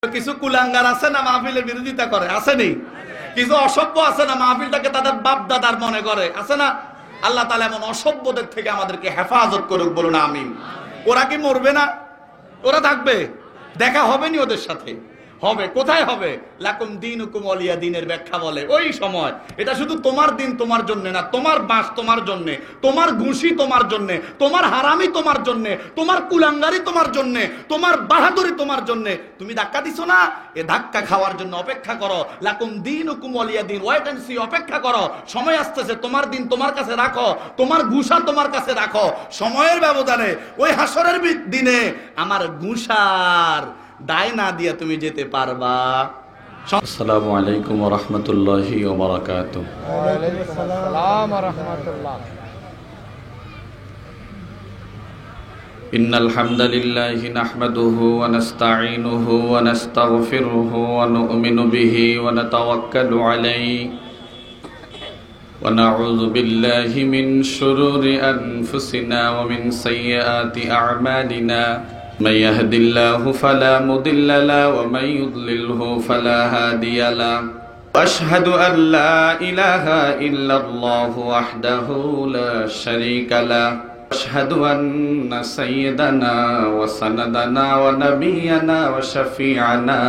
কিছু কুলাঙ্গার আছে না মাহফিলের বিরোধিতা করে, আছে নেই? কিছু অসভ্য আছে না মাহফিলটাকে তাদের বাপ দাদার মনে করে, আছে না? আল্লাহ তাআলা এমন অসভ্যদের থেকে আমাদেরকে হেফাজত করুক, বলুন আমিন। ওরা কি মরবে না? ওরা থাকবে, দেখা হবে নি ওদের সাথে, হবে। কোথায় হবে? লাকুম দীনুকুম ওয়ালিয়া দিনের ব্যাখ্যা বলে ওই সময়। এটা শুধু তোমার দিন তোমার জন্য না, তোমার বাস তোমার জন্য, তোমার ঘুষি তোমার জন্য, তোমার হারামি তোমার জন্য, তোমার কুলাঙ্গারি তোমার জন্য, তোমার বাহাদুরি তোমার জন্য। তুমি ধাক্কা দিছো না, এ ধাক্কা খাওয়ার জন্য অপেক্ষা করো। লাকুম দীনুকুম ওয়ালিয়া দিন, ওয়েট এন্ড সি, অপেক্ষা করো। সময় আসতেছে, তোমার দিন তোমার কাছে রাখো, তোমার ঘুষা তোমার কাছে রাখো। সময়ের ব্যবধানে ওই হাসরের দিনে আমার ঘুষার দায় না দিয়া তুমি যেতে পারবা। আসসালামু আলাইকুম ওয়া রাহমাতুল্লাহি ওয়া বারাকাতুহু। ওয়া আলাইকুম আসসালাম ওয়া রাহমাতুল্লাহ। ইন্নাল হামদালিল্লাহি নাহমাদুহু ওয়া নাস্তাঈনুহু ওয়া নাস্তাগফিরুহু ওয়া নু'মিনু বিহি ওয়া নাতাওয়াক্কালু আলাইহি ওয়া নাউযু বিল্লাহি মিন শুরুরি আনফুসিনা ওয়া মিন সাইয়্যাতি আ'মালিনা। من يهد الله فلا مضل له ومن يضلله فلا هادي له واشهد ان لا اله الا الله وحده لا شريك له واشهد ان سيدنا وسندنا ونبينا وشفيعنا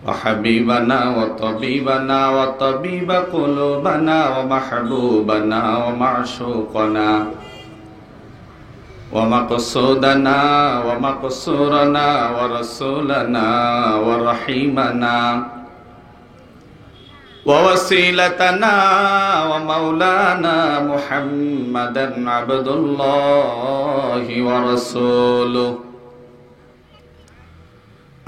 وحبيبنا وطبيبنا وطبيب قلوبنا ومحبوبنا ومعشوقنا ومقصودنا ومقصورنا ورسولنا ورحيمنا ووسيلتنا ومولانا محمدا عبد الله ورسوله.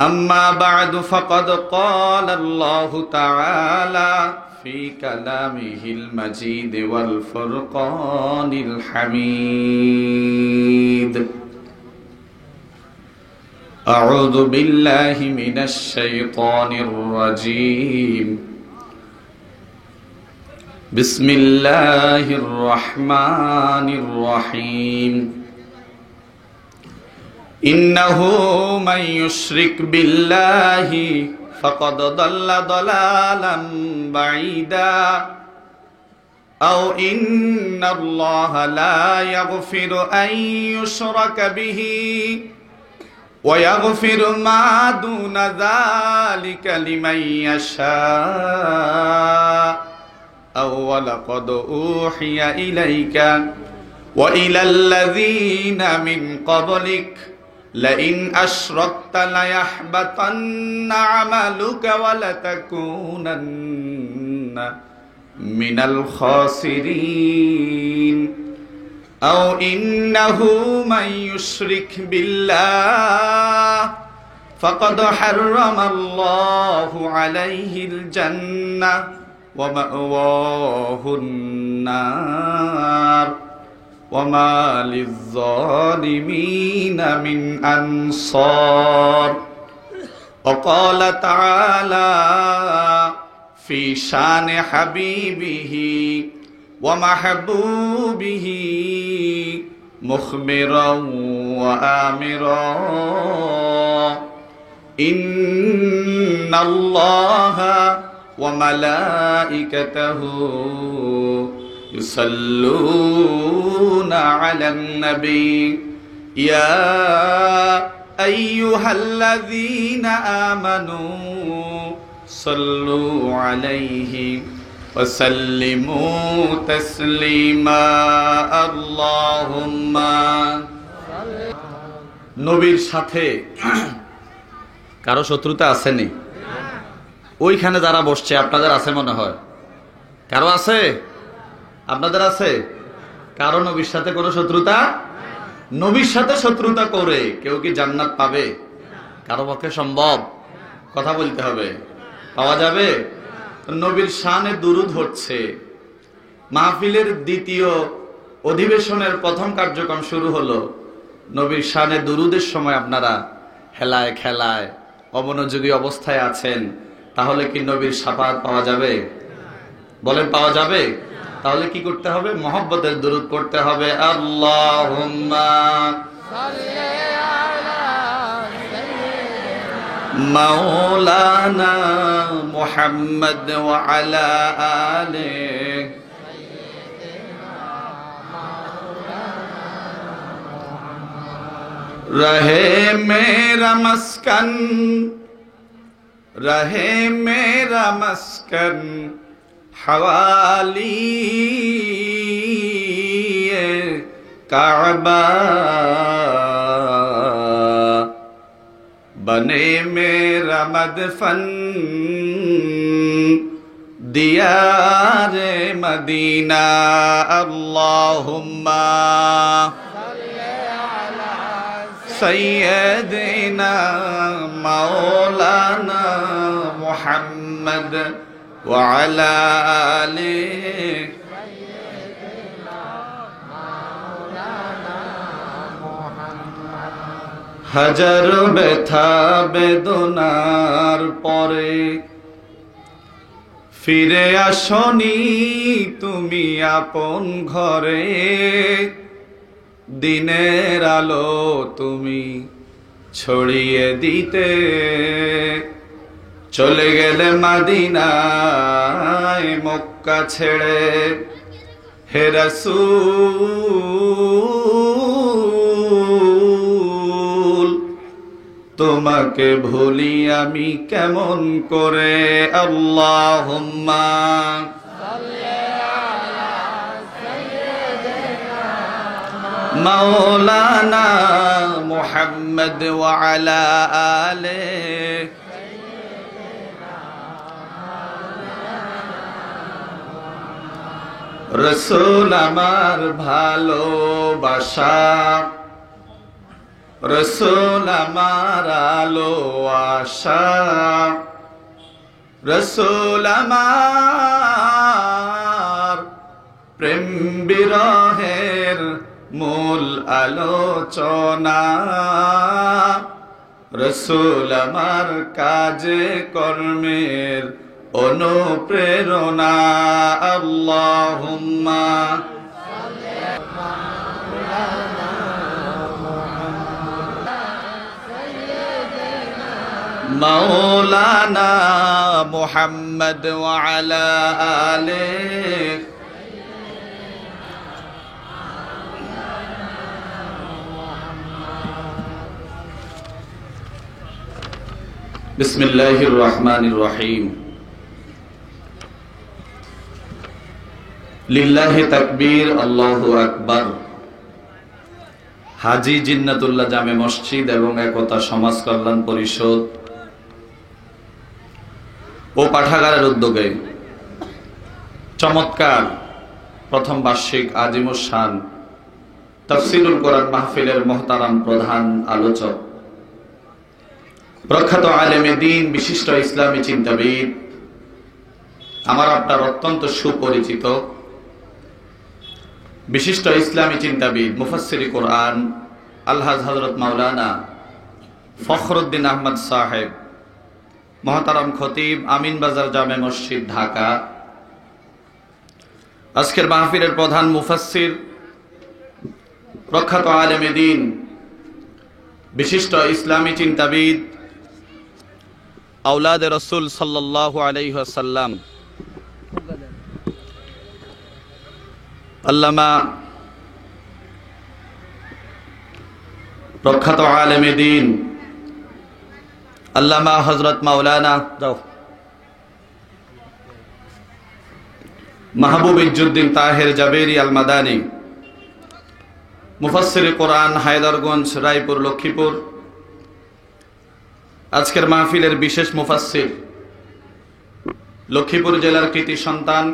أما بعد فقد قال الله تعالى في كلامه المجيد والفرقان الحميد. أعوذ بالله من الشيطان الرجيم. بسم الله الرحمن الرحيم. إنه من يشرك بالله فقد ضل ضلالا بعيدا أو إن الله لا يغفر أن يشرك به ويغفر ما دون ذلك لمن يشاء أو ولقد أوحي إليك وإلى الذين من قبلك لئن أشركت ليحبطن عملك ولتكونن من الخاسرين أو إنه من يشرك بالله فقد حرم الله عليه الجنة ومأواه النار وما للظالمين من أنصار. وقال تعالى في شان حبيبه ومحبوبه مخبرا وآمرا إن الله وملائكته يصلون على النبي يا أيها الذين آمنوا صلوا عليه وسلموا تسليما اللهم নবীর সাথে কারো শত্রুতা আসেনি? ওইখানে যারা বসছে আপনাদের আছে মনে হয়, কারো আছে? আপনাদের আছে? কারো নবীর সাথে কোনো শত্রুতা? নবীর সাথে শত্রুতা করে কেউ কি জান্নাত পাবে? কারো পক্ষে সম্ভব? কথা বলতে হবে, পাওয়া যাবে? নবীর শানে দুরূদ হচ্ছে। মাহফিলের দ্বিতীয় অধিবেশনের প্রথম কার্যক্রম শুরু হলো। নবীর শানে দুরূদের সময় আপনারা হেলায় খেলায় অমনোযোগী অবস্থায় আছেন, তাহলে কি নবীর শাফাআত পাওয়া যাবে? বলেন, পাওয়া যাবে? তাহলে কি করতে হবে? মহব্বতের দুরূদ পড়তে হবে। আল্লাহুম্মা সাল্লি আলা مولانا محمد وعلى آله रहे मेरा मस्कन रहे मेरा मस्कन हवाली काबा बने मेरा मदफन दियारे मदीना अल्लाहुम्मा सय्यदना मौलाना मुहम्मद व अला आलिहि হাজার ব্যথা বেদনার পরে ফিরে আসনি তুমি আপন ঘরে দিনের আলো তুমি ছড়িয়ে দিতে চলে গেলে মদিনায় মক্কা ছেড়ে হে রাসূল তোমাকে ভুলি আমি কেমন করে আল্লাহুম্মা مولانا محمد وعلى آله रसूल আমার ভালোবাসা रसूल আমার আলো আশা रसूल আমার প্রেম বিরহের মূল আলোচনা রসূল আমার কাজে কর্মের অনুপ্রেরণা আল্লাহুম্মা মাওলানা মুহাম্মদ ওয়া আলা আলিহি বিসমিল্লাহির রহমানির রহিম লিল্লাহি তাকবীর আল্লাহু আকবার হাজী জিন্নাতুল্লাহ জামে মসজিদ এবং একতা সমাজ কল্যাণ পরিষদ ও পাঠাগারের উদ্যোগে চমৎকার প্রথম বার্ষিক আজিমুস শান তাফসীরুল কোরআন মাহফিলের মুহতারাম প্রধান আলোচক প্রখ্যাত আলেমে দ্বীন বিশিষ্ট ইসলামী চিন্তাবিদ আমার আপনার অত্যন্ত সুপরিচিত বিশিষ্ট ইসলামী চিন্তাবিদ মুফাসসিরে কোরআন আলহাজ হযরত মাওলানা ফখরুদ্দিন আহমদ সাহেব মুহতারাম খতিব আমিন বাজার জামে মসজিদ ঢাকা আজকের মাহফিলের প্রধান মুফাসসির প্রখ্যাত আলেমে দ্বীন বিশিষ্ট ইসলামী চিন্তাবিদ আওলাদে রাসূল সাল্লাল্লাহু আলাইহি ওয়াসাল্লাম আল্লামা প্রখ্যাত আলেমে দ্বীন আল্লামা হযরত মাওলানা মাহবুব ইজ্জুদ্দিন তাহের জাবেরি আল মাদানী মুফাসসিরে কোরআন হায়দারগঞ্জ রায়পুর লক্ষ্মীপুর আজকের মাহফিলের বিশেষ মুফাসসির লক্ষ্মীপুর জেলার কৃতি সন্তান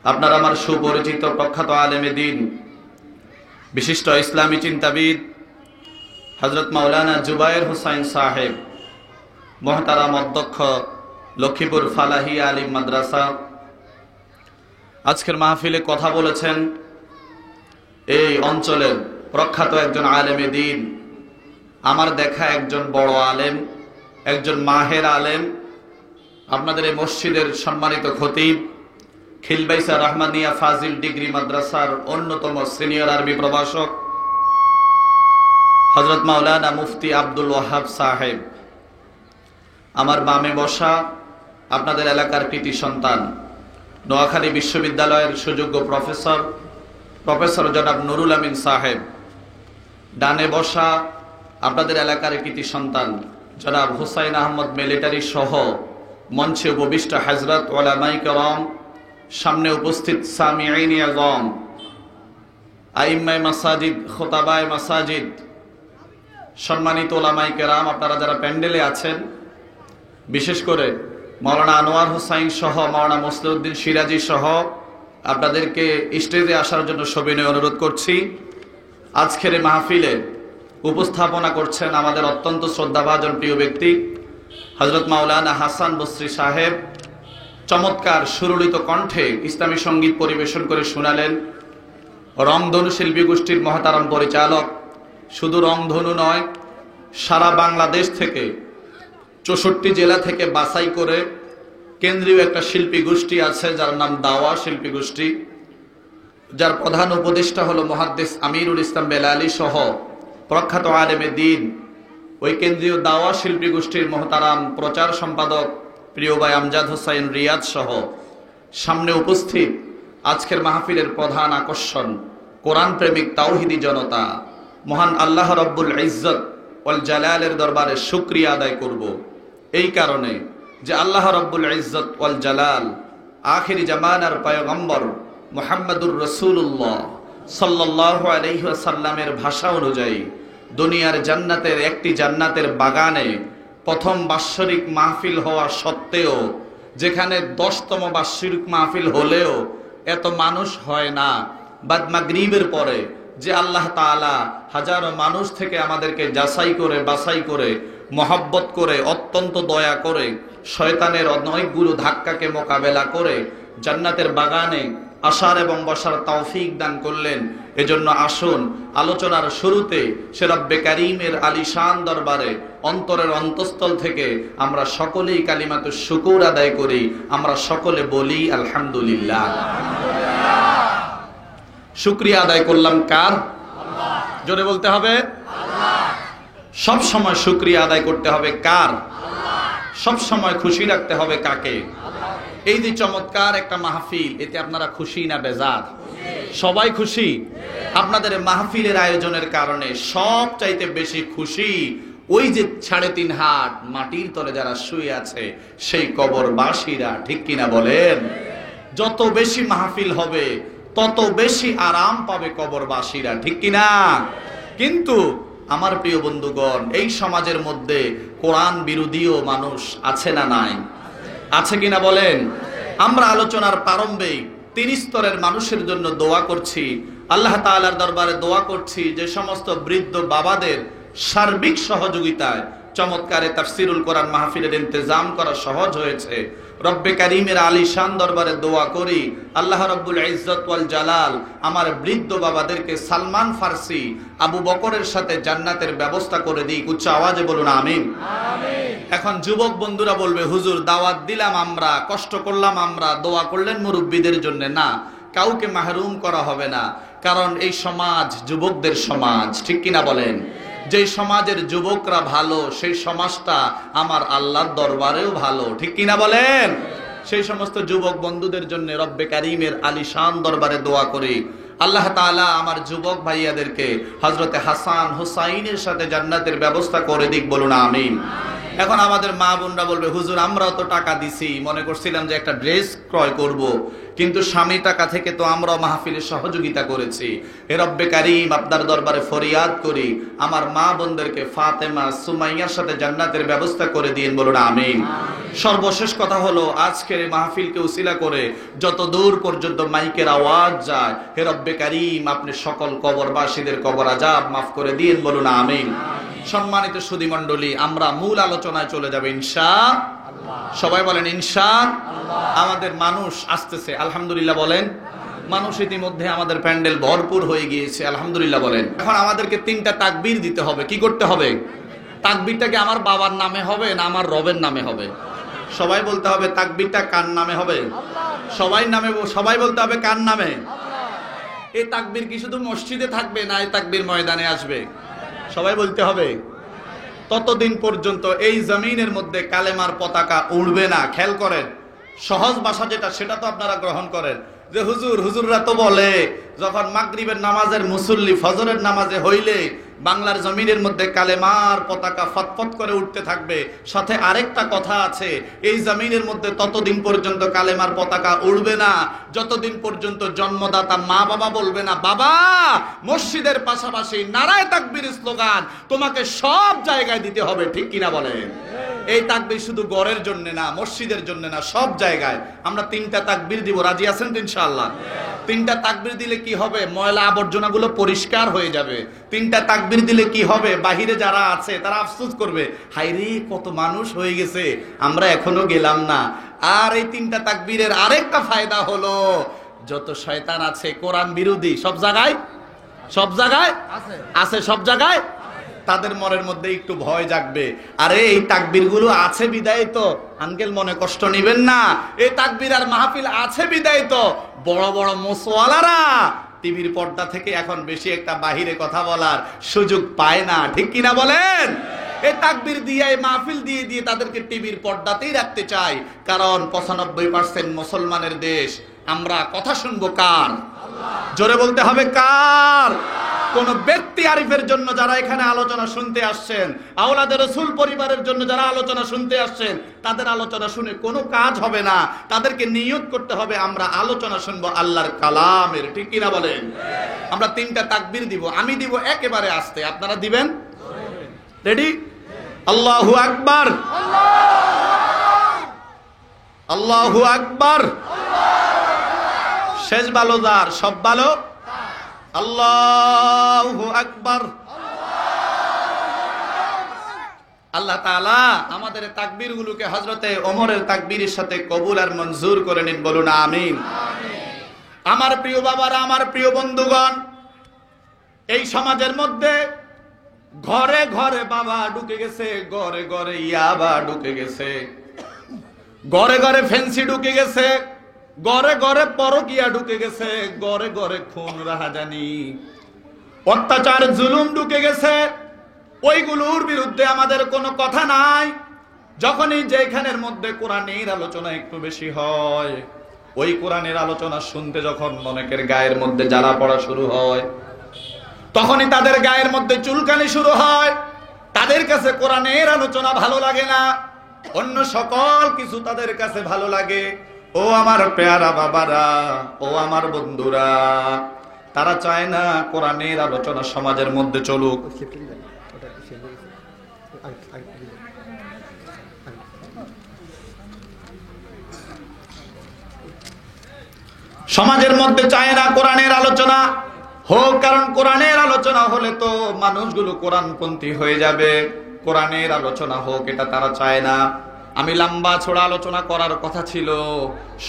আপনার আমার সুপরিচিত প্রখ্যাত আলেমে দ্বীন বিশিষ্ট ইসলামী চিন্তাবিদ হযরত মাওলানা জুবায়ের হুসাইন সাহেব মুহতারাম অধ্যক্ষ লক্ষ্মীপুর ফালাহি আলিম মাদ্রাসা আজকের মাহফিলে কথা বলেছেন এই অঞ্চলের প্রখ্যাত একজন আলেমে দ্বীন আমার দেখা একজন বড় আলেম একজন মাহের আলেম আপনাদের এই মসজিদের সম্মানিত খতিব খিলবাইসা রহমানিয়া ফাজিল ডিগ্রি মাদ্রাসার অন্যতম সিনিয়র আরবি প্রভাষক হযরত মাওলানা মুফতি আব্দুল ওয়াহাব সাহেব আমার বামে বসা আপনাদের এলাকার কৃতি সন্তান, নোয়াখালী বিশ্ববিদ্যালয়ের সুযোগ্য প্রফেসর জনাব নুরুল আমিন সাহেব। ডানে বসা আপনাদের এলাকার কৃতি সন্তান জনাব হুসাইন আহমদ মিলিটারি সহ মঞ্চে উপবিষ্ট হযরত উলামায়ে কেরাম, সামনে উপস্থিত সামিঈন আযম, আইম্মায়ে মাসাজিদ, খুতাবায়ে মাসাজিদ, সম্মানিত উলামায়ে কেরাম, আপনারা যারা প্যান্ডেলে আছেন, বিশেষ করে মাওলানা আনোয়ার হোসাইন সহ মাওলানা মুসলিউদ্দিন সিরাজি সহ আপনাদেরকে স্টেজে আসার জন্য সবিনয় অনুরোধ করছি। আজকের এই মাহফিলে উপস্থাপনা করছেন আমাদের অত্যন্ত শ্রদ্ধাভাজন প্রিয় ব্যক্তি হযরত মাওলানা হাসান বসরি সাহেব। চমৎকার সুরলিত কণ্ঠে ইসলামী সঙ্গীত পরিবেশন করে শোনালেন। রংধনু শিল্পী গোষ্ঠীর মহতারাম পরিচালক, শুধু রংধনু নয়, সারা বাংলাদেশ থেকে 64 জেলা থেকে বাছাই করে কেন্দ্রীয় একটা শিল্পী গোষ্ঠী আছে যার নাম দাওয়া শিল্পী গোষ্ঠী, যার প্রধান উপদেষ্টা হলো মুহাদ্দিস আমিরুল ইসলাম বেলালী সহ প্রখ্যাত আলেমে দ্বীন। ওই কেন্দ্রীয় দাওয়া শিল্পী গোষ্ঠীর মহতারাম প্রচার সম্পাদক প্রিয় ভাই আমজাদ হোসাইন রিয়াদ সহ সামনে উপস্থিত আজকের মাহফিলের প্রধান আকর্ষণ কোরআন প্রেমিক তাওহিদি জনতা। মহান আল্লাহ রব্বুল ইজ্জত ওয়াল জালালের দরবারে শুকরিয়া আদায় করব এই কারণে যে আল্লাহ রব্বুল ইজ্জত ওয়াল জালাল আখিরি জামানার পয়গম্বর মুহাম্মদুর রাসূলুল্লাহ সাল্লাল্লাহু আলাইহি ওয়াসাল্লামের ভাষা অনুযায়ী দুনিয়ার জান্নাতের একটি জান্নাতের বাগানে প্রথম বাৎসরিক মাহফিল হওয়া সত্ত্বেও, যেখানে 10তম বাৎসরিক মাহফিল হলেও এত মানুষ হয় না, বাদ মাগরিবের পরে যে আল্লাহ তাআলা হাজারো মানুষ থেকে আমাদেরকে যাচাই করে বাছাই করে মহব্বত করে অত্যন্ত দয়া করে শয়তানের অনেকগুলো ধাক্কাকে মোকাবেলা করে জান্নাতের বাগানে আসার এবং বসার তৌফিক দান করলেন। এজন্য আসুন আলোচনার শুরুতে সে রব্বে কারীমের আলিশান দরবারে অন্তরের অন্তঃস্থল থেকে আমরা সকলেই কালিমাতুশ শুকুর আদায় করি। আমরা সকলে বলি আলহামদুলিল্লাহ। শুকরিয়া আদায় করলাম কার? আল্লাহ। জোরে বলতে হবে আল্লাহ। সব সময় শুকরিয়া আদায় করতে হবে কার? আল্লাহ। সব সময় খুশি রাখতে হবে কাকে? আল্লাহ। এই যে চমৎকার একটা মাহফিল, এতে আপনারা খুশি না বেজার? সবাই খুশি। আপনাদের মাহফিলের আয়োজনের কারণে সব চাইতে বেশি খুশি ওই যে 3.5 হাত মাটির তলে যারা শুয়ে আছে সেই কবরবাসীরা, ঠিক কিনা বলেন? যত বেশি মাহফিল হবে তত বেশি আরাম পাবে কবরবাসীরা, ঠিক কিনা? কিন্তু আমার প্রিয় বন্ধুগণ, এই সমাজের মধ্যে কোরআন বিরোধীও মানুষ আছে না নাই? আছে কিনা বলেন? আমরা আলোচনার প্রারম্ভে 3 স্তরের মানুষের জন্য দোয়া করছি, আল্লাহ তাআলার দরবারে দোয়া করছি যে সমস্ত বৃদ্ধ বাবাদের সার্বিক সহযোগিতায় চমৎকারে তাফসিরুল কোরআন মাহফিলের ইন্তজাম করা সহজ হয়েছে। রব্বে কারীমের আলিশান দরবারে দোয়া করি আল্লাহ রব্বুল ইজ্জত ওয়াল জালাল আমার বৃদ্ধ বাবাদেরকে সালমান ফারসি আবু বকরের সাথে জান্নাতের ব্যবস্থা করে দিই। উচ্চ আওয়াজে বলুন আমিন। এখন যুবক বন্ধুরা বলবে, হুজুর দাওয়াত দিলাম আমরা, কষ্ট করলাম আমরা, দোয়া করলেন মুরব্বীদের জন্য। না, কাউকে মাহরুম করা হবে না, কারণ এই সমাজ যুবকদের সমাজ, ঠিক কিনা বলেন? যে সমাজের যুবকরা ভালো সেই সমাজটা আমার আল্লাহর দরবারেও ভালো, ঠিক কিনা বলেন? সেই সমস্ত যুবক বন্ধুদের জন্য রব্বে কারীমের আলিশান দরবারে দোয়া করি আল্লাহ তাআলা আমার যুবক ভাইয়াদেরকে হযরতে হাসান হুসাইনের সাথে জান্নাতের ব্যবস্থা করে দিক, বলুন আমিন। এখন আমাদের মা বোনরা বলবে, হুজুর আমরাও তো টাকা দিছি, মনে করছিলাম যে একটা ড্রেস ক্রয় করব, কিন্তু স্বামী টাকা থেকে তো আমরাও মাহফিলে সহযোগিতা করেছি। হে রব্বে কারীম, আপনার দরবারে ফরিয়াদ করি আমার মা বোনদেরকে ফাতেমা সুমাইয়ার সাথে জান্নাতের ব্যবস্থা করে দিন, বলুন আমিন। সর্বশেষ কথা হলো, আজকের এই মাহফিলকে উসিলা করে যত দূর পর্যন্ত মাইকের আওয়াজ যায়, হে রব্বে কারীম আপনি সকল কবরবাসীদের কবর আযাব মাফ করে দিন, বলুন আমিন। সম্মানিত সুধী মণ্ডলী, আমরা মূল আলোচনায় চলে যাব ইনশাআল্লাহ। সবাই বলেন ইনশাআল্লাহ। আমাদের মানুষ আসতেছে, আলহামদুলিল্লাহ বলেন। মানুষ ইতিমধ্যে আমাদের প্যান্ডেল ভরপুর হয়ে গিয়েছে, আলহামদুলিল্লাহ বলেন। এখন আমাদেরকে 3টা তাকবীর দিতে হবে। কি করতে হবে? তাকবীরটা কি আমার বাবার নামে হবে না আমার রবের নামে হবে? সবাই বলতে হবে তাকবীরটা কার নামে হবে? সবাই বলতে হবে কার নামে? এই তাকবীর কি শুধু মসজিদে থাকবে না এই তাকবীর ময়দানে আসবে? সবাই বলতে হবে। ততদিন পর্যন্ত এই জমিনের মধ্যে কালেমার পতাকা উড়বে না। খেয়াল করেন, সহজ ভাষা যেটা সেটা তো আপনারা গ্রহণ করেন, যে হুজুররা তো বলে যখন মাগরিবের নামাজের মুসল্লি ফজরের নামাজে হইলে বাংলার জমিনের মধ্যে কালেমার পতাকা ফতফত করে উঠতে থাকবে। সাথে আরেকটা কথা আছে, এই জমিনের মধ্যে ততদিন পর্যন্ত কালেমার পতাকা উড়বে না যতদিন পর্যন্ত জন্মদাতা মা বাবা বলবে না, বাবা মসজিদের পাশাপাশি নারায়ে তাকবীর স্লোগান তোমাকে সব জায়গায় দিতে হবে। ঠিক কিনা বলেন? এই তাকবীর শুধু গড়ের জন্য না, মসজিদের জন্য না, সব জায়গায় আমরা 3টা তাকবীর দিব। রাজি আছেন তো ইনশাআল্লাহ? 3টা তাকবীর দিলে কি হবে? ময়লা আবর্জনাগুলো পরিষ্কার হয়ে যাবে। 3টা তাকবীর দিলে কি হবে? বাহিরে যারা আছে তারা আফসোস করবে, হায়রে কত মানুষ হয়ে গেছে, আমরা এখনো গেলাম না। আর এই 3টা তাকবীরের আরেকটা ফায়দা হলো, যত শয়তান আছে কোরআন বিরোধী সব জায়গায় আছে, সব জায়গায় তাদের মনের মধ্যে একটু ভয় জাগবে। আরে এই তাকবীর গুলো আছে বিদায় তো, আঙ্কেল মনে কষ্ট নিবেন না, এই তাকবীর আর মাহফিল আছে বিদায় তো বড় বড় মোসওয়ালারা টিভির পর্দা থেকে এখন বেশি একটা বাহিরে কথা বলার সুযোগ পায় না। ঠিক কিনা বলেন? এই তাকবীর দিয়ে, এই মাহফিল দিয়ে দিয়ে তাদেরকে টিভির পর্দাতেই রাখতে চাই। কারণ 95% মুসলমানের দেশ। আমরা কথা শুনবো কার? জোরে বলতে হবে কার? কোন ব্যক্তি আরিফের জন্য যারা এখানে আলোচনা শুনতে আসছেন, আওলাদে রাসূল পরিবারের জন্য যারা আলোচনা শুনতে আসছেন, তাদের আলোচনা শুনে কোনো কাজ হবে না। তাদেরকে নিয়ত করতে হবে আমরা আলোচনা শুনবো আল্লাহর কালামের। ঠিক কিনা বলেন? আমরা 3টা তাকবীর দিব। আমি দিব একেবারে আস্তে, আপনারা দিবেন। রেডি? আল্লাহু আকবার, আল্লাহু আকবার। শেষ ভালো যার, সব ভালো। আল্লাহু আকবার। আল্লাহ তাআলা আমাদের তাকবীর গুলোকে হযরতে ওমরের তাকবীরের সাথে কবুল আর মঞ্জুর করে নিন, বলুন আমিন। আমার প্রিয় বাবারা, আমার প্রিয় বন্ধুগণ, এই সমাজের মধ্যে ঘরে ঘরে বাবা ঢুকে গেছে, ঘরে ঘরে ইয়াবা ঢুকে গেছে, ঘরে ঘরে ফেন্সি ঢুকে গেছে, ঘরে ঘরে পরকিয়া ঢুকে গেছে, ঘরে ঘরে খুন রাহাজানি অত্যাচার জুলুম ঢুকে গেছে। ওইগুলোর বিরুদ্ধে আমাদের কোনো কথা নাই। যখনই যেখানের মধ্যে কোরআনের আলোচনা একটু বেশি হয়, ওই কোরআনের আলোচনা শুনতে যখন অনেকের গায়ের মধ্যে জ্বালা পড়া শুরু হয়, তখনই তাদের গায়ের মধ্যে চুলকানি শুরু হয়। তাদের কাছে কোরআনের আলোচনা ভালো লাগে না, অন্য সকল কিছু তাদের কাছে ভালো লাগে। ও আমার পেয়ারা বাবারা, ও আমার বন্ধুরা, তারা চায় না কোরআনের আলোচনা সমাজের মধ্যে চলুক। সমাজের মধ্যে চায় না কোরআনের আলোচনা হোক, কারণ কোরআনের আলোচনা হলে তো মানুষগুলো কোরআনপন্থী হয়ে যাবে। কোরআনের আলোচনা হোক এটা তারা চায় না। আমি লম্বা ছোড়া আলোচনা করার কথা ছিল,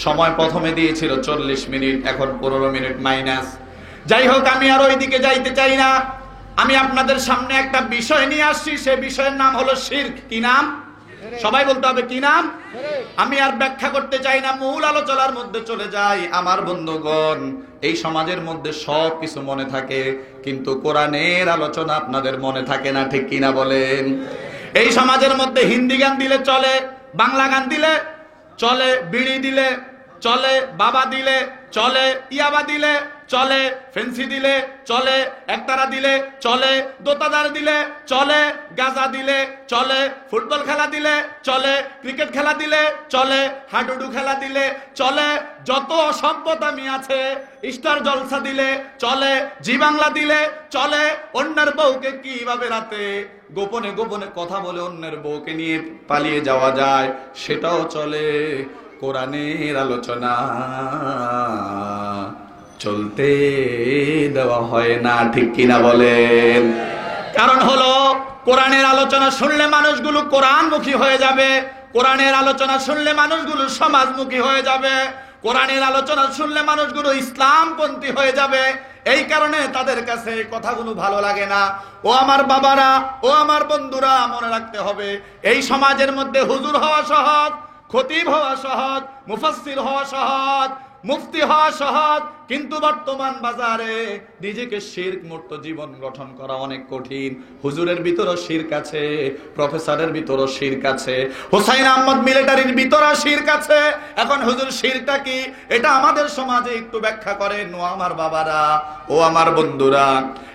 সময় প্রথমে দিয়েছিল 40 মিনিট, এখন 15 মিনিট মাইনাস। যাই হোক, আমি আর ওইদিকে যাইতে চাই না। আমি আপনাদের সামনে একটা বিষয় নিয়ে আসছি, সে বিষয়ের নাম হলো শিরক। কি নাম? সবাই বলতে হবে, কি নাম? আমি আর ব্যাখ্যা করতে চাই না, মূল আলোচনার মধ্যে চলে যাই। আমার বন্ধুগণ, এই সমাজের মধ্যে সব কিছু মনে থাকে, কিন্তু কোরআনের আলোচনা আপনাদের মনে থাকে না। ঠিক কিনা বলেন? এই সমাজের মধ্যে হিন্দি গান দিলে চলে, বাংলা গান দিলে চলে, বিড়ি দিলে চলে, বাবা দিলে চলে, ইয়াবা দিলে চলে, ফেন্সি দিলে চলে, একতারা দিলে চলে, দোতাদার দিলে চলে, গাঁজা দিলে চলে, ফুটবল খেলা দিলে চলে, ক্রিকেট খেলা দিলে চলে, হাডুডু খেলা দিলে চলে, যত অসভ্যতামি আছে, স্টার জলসা দিলে চলে, জি বাংলা দিলে চলে। অন্যের বউকে কিভাবে রাতে গোপনে গোপনে কথা বলে অন্যের বউকে নিয়ে পালিয়ে যাওয়া যায়, সেটাও চলে। কোরআনের আলোচনা চলতে দেওয়া হয় না। ঠিক কিনা বলেন? কারণ হলো, কোরআনের আলোচনা শুনলে মানুষগুলো কোরআনমুখী হয়ে যাবে, কোরআনের আলোচনা শুনলে মানুষগুলো সমাজমুখী হয়ে যাবে, কোরআনের আলোচনা শুনলে মানুষগুলো ইসলামপন্থী হয়ে যাবে। এই কারণে তাদের কাছে কথাগুলো ভালো লাগে না। ও আমার বাবারা, ও আমার বন্ধুরা, মনে রাখতে হবে, এই সমাজের মধ্যে হুজুর হওয়া সহজ, খতিব হওয়া সহজ, মুফাসসির হওয়া সহজ, মুফতি হওয়া সহজ, কিন্তু বর্তমান বাজারে নিজেকে শিরক মুক্ত জীবন গঠন করা অনেক কঠিন। হুজুরের ভিতরও শিরক আছে, প্রফেসরের ভিতরও শিরক আছে, হোসাইন আহমদ মিলিটারির ভিতরও শিরক আছে। এখন হুজুর শিরকটা কি, এটা আমাদের সমাজে একটু ব্যাখ্যা করেন ও আমার বাবারা, ও আমার বন্ধুরা।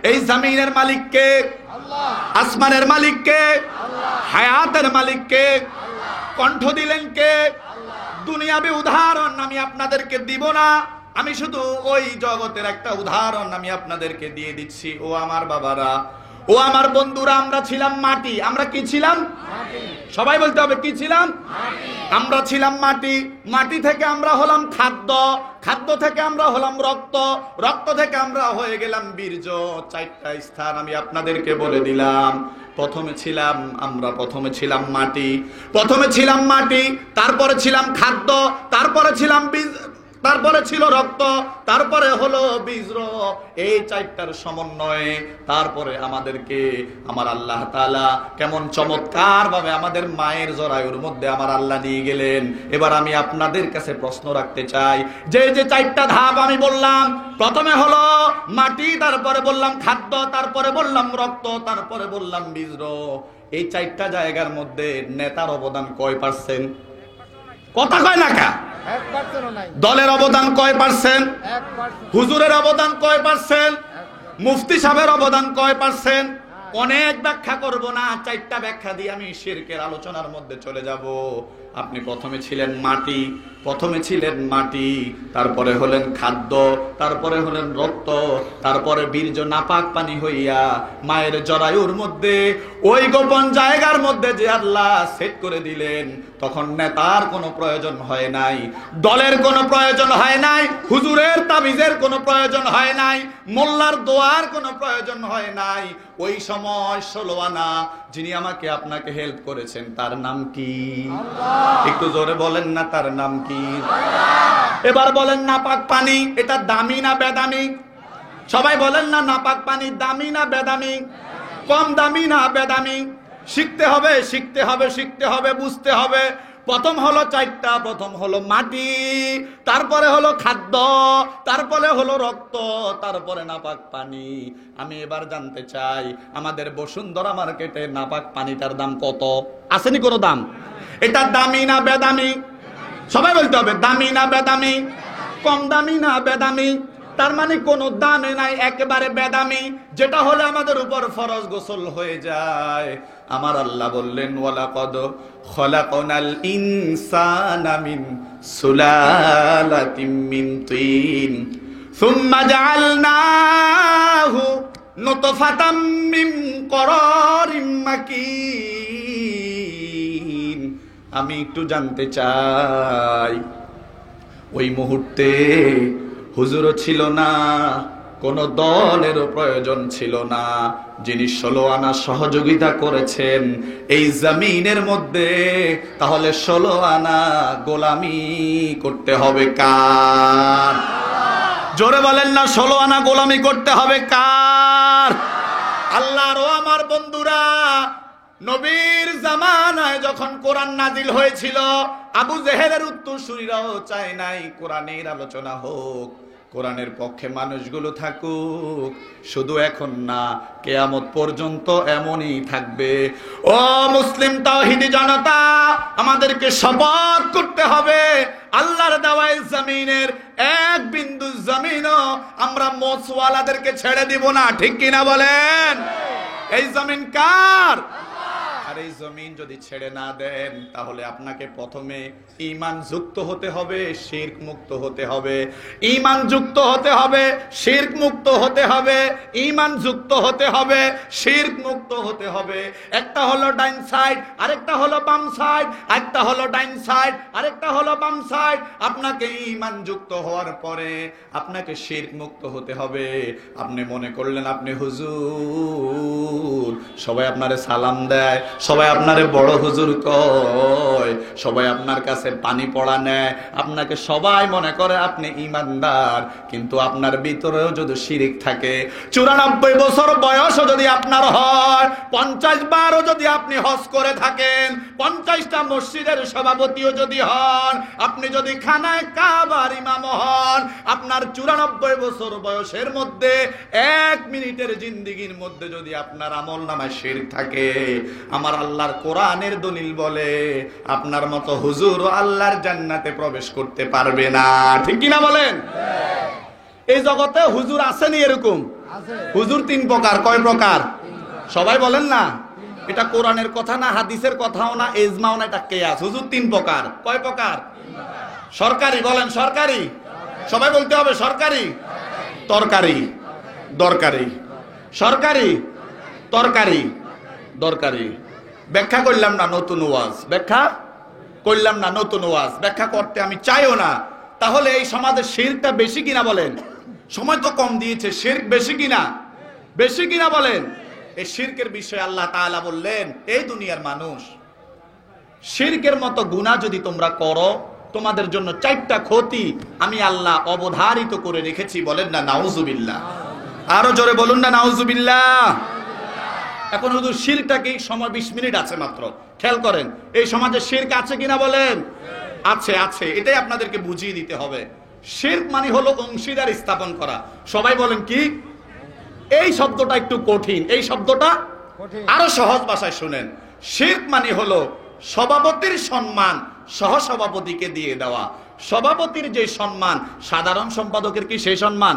এই জমিনের মালিক কে? আল্লাহ। আসমানের মালিক কে? আল্লাহ। হায়াতের মালিক কে? আল্লাহ। কণ্ঠ দিলেন কে? দুনিয়াবি উদাহরণ আমি আপনাদেরকে দিব না, আমি শুধু ওই জগতের একটা উদাহরণ আমি আপনাদেরকে দিয়ে দিচ্ছি। ও আমার বাবারা, ও আমার বন্ধুরা, আমরা ছিলাম মাটি। আমরা কি ছিলাম? সবাই বলতে হবে, কি ছিলাম? আমরা ছিলাম মাটি। মাটি থেকে আমরা হলাম খাদ্য, খাদ্য থেকে আমরা হলাম রক্ত, রক্ত থেকে আমরা হয়ে গেলাম বীর্য। 4টা স্থান আমি আপনাদেরকে বলে দিলাম। প্রথমে ছিলাম মাটি, প্রথমে ছিলাম মাটি, তারপরে ছিলাম খাদ্য, তারপরে ছিলাম বীজ, তারপরে ছিল রক্ত, তারপরে হলো বীজ। এই 4টার সমন্বয়ে তারপরে আমাদেরকে আমার আল্লাহ তাআলা কেমন চমৎকার ভাবে আমাদের মায়ের জরায়ুর মধ্যে আমার আল্লাহ নিয়ে গেলেন। এবার আমি আপনাদের কাছে প্রশ্ন রাখতে চাই, যে 4টা ধাপ আমি বললাম, প্রথমে হলো মাটি, তারপরে বললাম খাদ্য, তারপরে বললাম রক্ত, তারপরে বললাম বীজ। এই 4টা জায়গার মধ্যে নেতার অবদান কয় পার্সেন্ট? কথা কয় না কা? দলের অবদান কয় পার্সেন্ট? হুজুরের অবদান কয় পার্সেন্ট? মুফতি সাহেবের অবদান কয় পার্সেন্ট? অনেক ব্যাখ্যা করব না, 4টা ব্যাখ্যা দিয়ে আমি শিরকের আলোচনার মধ্যে চলে যাব। আপনি প্রথমে ছিলেন মাটি, তারপরে হলেন খাদ্য, তারপরে হলেন রক্ত, তারপরে বীর্য নাপাক পানি হইয়া মায়ের জরায়ুর মধ্যে ওই গোপন জায়গার মধ্যে যে আল্লাহ সেট করে দিলেন, তখন নেতার কোনো প্রয়োজন হয় নাই, দলের কোনো প্রয়োজন হয় নাই, হুজুরের তাবিজের কোনো প্রয়োজন হয় নাই, মোল্লার দোয়ার কোনো প্রয়োজন হয় নাই। ওই সময় 16 আনা যিনি আমাকে আপনাকে হেল্প করেছেন, তার নাম কি? আল্লাহ। একটু জোরে বলেন না, তার নাম কি? আল্লাহ। এবার বলেন, নাপাক পানি এটা দামি না বেদামি? সবাই বলেন না, নাপাক পানি দামি না বেদামি? কম দামি না বেদামি? শিখতে হবে, বুঝতে হবে। প্রথম হলো 4টা, প্রথম হলো মাটি, তারপরে হলো খাদ্য, তারপরে হলো রক্ত, তারপরে নাপাক পানি। আমি এবার জানতে চাই, আমাদের বসুন্ধরা মার্কেটে নাপাক পানিটার দাম কত? আসেনি কোনো দাম? এটা দামি না বেদামি? সবাই বলতে হবে, দামি না বেদামি? কম দামি না বেদামি? তার মানে কোনো দামে নাই, একেবারে বেদামি, যেটা হলে আমাদের উপর ফরজ গোসল হয়ে যায়। আমার আল্লাহ বললেন, ওয়ালাকাদ খলাকনাল ইনসানা মিন সুলালাতিন মিন তিন সুম্মা জাআলনাহু নুতফাতাম মিন করারিম মাকিন। আমি একটু জানতে চাই, ওই মুহূর্তে হুজুরও ছিল না, কোন দলেরও প্রয়োজন ছিল না। যিনি 16 আনা সহযোগিতা করেছেন এই জমিনের মধ্যে, তাহলে 16 আনা গোলামি করতে হবে কার? জোরে বলেন না, 16 আনা গোলামি করতে হবে কার? আল্লাহর। ও আমার বন্ধুরা, নবীর জামানায় যখন কোরআন নাজিল হয়েছিল, আবু জেহেলের উত্তরসূরিরাও চায় নাই কোরআনের আলোচনা হোক, কোরআনের পক্ষে মানুষগুলো থাকুক। শুধু এখন না, কিয়ামত পর্যন্ত এমনই থাকবে। ও মুসলিম তাওহীদি জনতা, আমাদেরকে শপথ করতে হবে, আল্লাহর দেওয়া জমিনের এক বিন্দু জমিনও আমরা মোচওয়ালাদেরকে ছেড়ে দিব না। ঠিক কিনা বলেন? এই জমিন কার? আর এই জমিন যদি ছেড়ে না দেন, তাহলে আপনাকে প্রথমে ঈমান যুক্ত হতে হবে, শিরক মুক্ত হতে হবে। ঈমান যুক্ত হতে হবে, শিরক মুক্ত হতে হবে, ঈমান যুক্ত হতে হবে, শিরক মুক্ত হতে হবে। একটা হলো ডাইন সাইড, আরেকটা হলো বাম সাইড, একটা হলো ডাইন সাইড, আরেকটা হলো বাম সাইড। আপনাকে ঈমান যুক্ত হওয়ার পরে আপনাকে শিরক মুক্ত হতে হবে। আপনি মনে করলেন আপনি হুজুর, সবাই আপনারে সালাম দেয়, সবাই আপনারে বড় হুজুর কয়, সবাই আপনার কাছে পানি পড়া নেয়, আপনাকে সবাই মনে করে আপনি ইমানদার, কিন্তু আপনার ভিতরেও যদি শিরিক থাকে, 94 বছর বয়সও যদি আপনার হয়, 50 বারও যদি আপনি হজ করে থাকেন, 50টা মসজিদের সভাপতিও যদি হন, আপনি যদি খানায় কাবার ইমাম হন, আপনার 94 বছর বয়সের মধ্যে 1 মিনিটের জিন্দেগির মধ্যে যদি আপনার আমল নামায় শিরক থাকে, আমার আল্লাহর কোরআনের দলিল বলে আপনার মতো হুজুর আল্লাহর জান্নাতে প্রবেশ করতে পারবে না। ঠিক কি না বলেন? এই জগতে হুজুর আসেনি এরকম? হুজুর 3 প্রকার। কয় প্রকার? সবাই বলেন না। এটা কোরআনের কথা না, হাদিসের কথাও না, ইজমাও না, এটা কিয়াস। হুজুর 3 প্রকার। কয় প্রকার? সরকারি বলেন, সরকারি। সবাই বলতে হবে সরকারি, তরকারি, দরকারি, সরকারি, তরকারি, দরকারি। ব্যাখ্যা করলাম না নতুন ওয়াজ, ব্যাখ্যা করলাম না নতুন ওয়াজ, ব্যাখ্যা করতে আমি চাইও না। তাহলে এই সমাজে শিরকটা বেশি কিনা বলেন? সময় তো কম দিয়েছে, শিরক বেশি কিনা? বেশি কিনা বলেন? এই শিরকের বিষয়ে আল্লাহ তাআলা বললেন, এই দুনিয়ার মানুষ, শিরকের মতো গুনাহ যদি তোমরা করো, তোমাদের জন্য 4টা ক্ষতি আমি আল্লাহ অবধারিত করে রেখেছি। বলেন না নাউজুবিল্লাহ। আরো জোরে বলুন না নাউজুবিল্লাহ। এখন শুধু শিরকটা কি? সময় 20 মিনিট আছে মাত্র, খেয়াল করেন। এই সমাজে শিরক আছে কিনা বলেন? আছে, আছে। এটাই আপনাদেরকে বুঝিয়ে দিতে হবে। শিরক মানে হলো অংশীদার স্থাপন করা। সবাই বলেন কি? এই শব্দটা একটু কঠিন, এই শব্দটা আরো সহজ ভাষায় শুনেন। শিরক মানে হলো সভাপতির সম্মান সহসভাপতিকে দিয়ে দেওয়া। সভাপতির যে সম্মান, সাধারণ সম্পাদকের কি সেই সম্মান?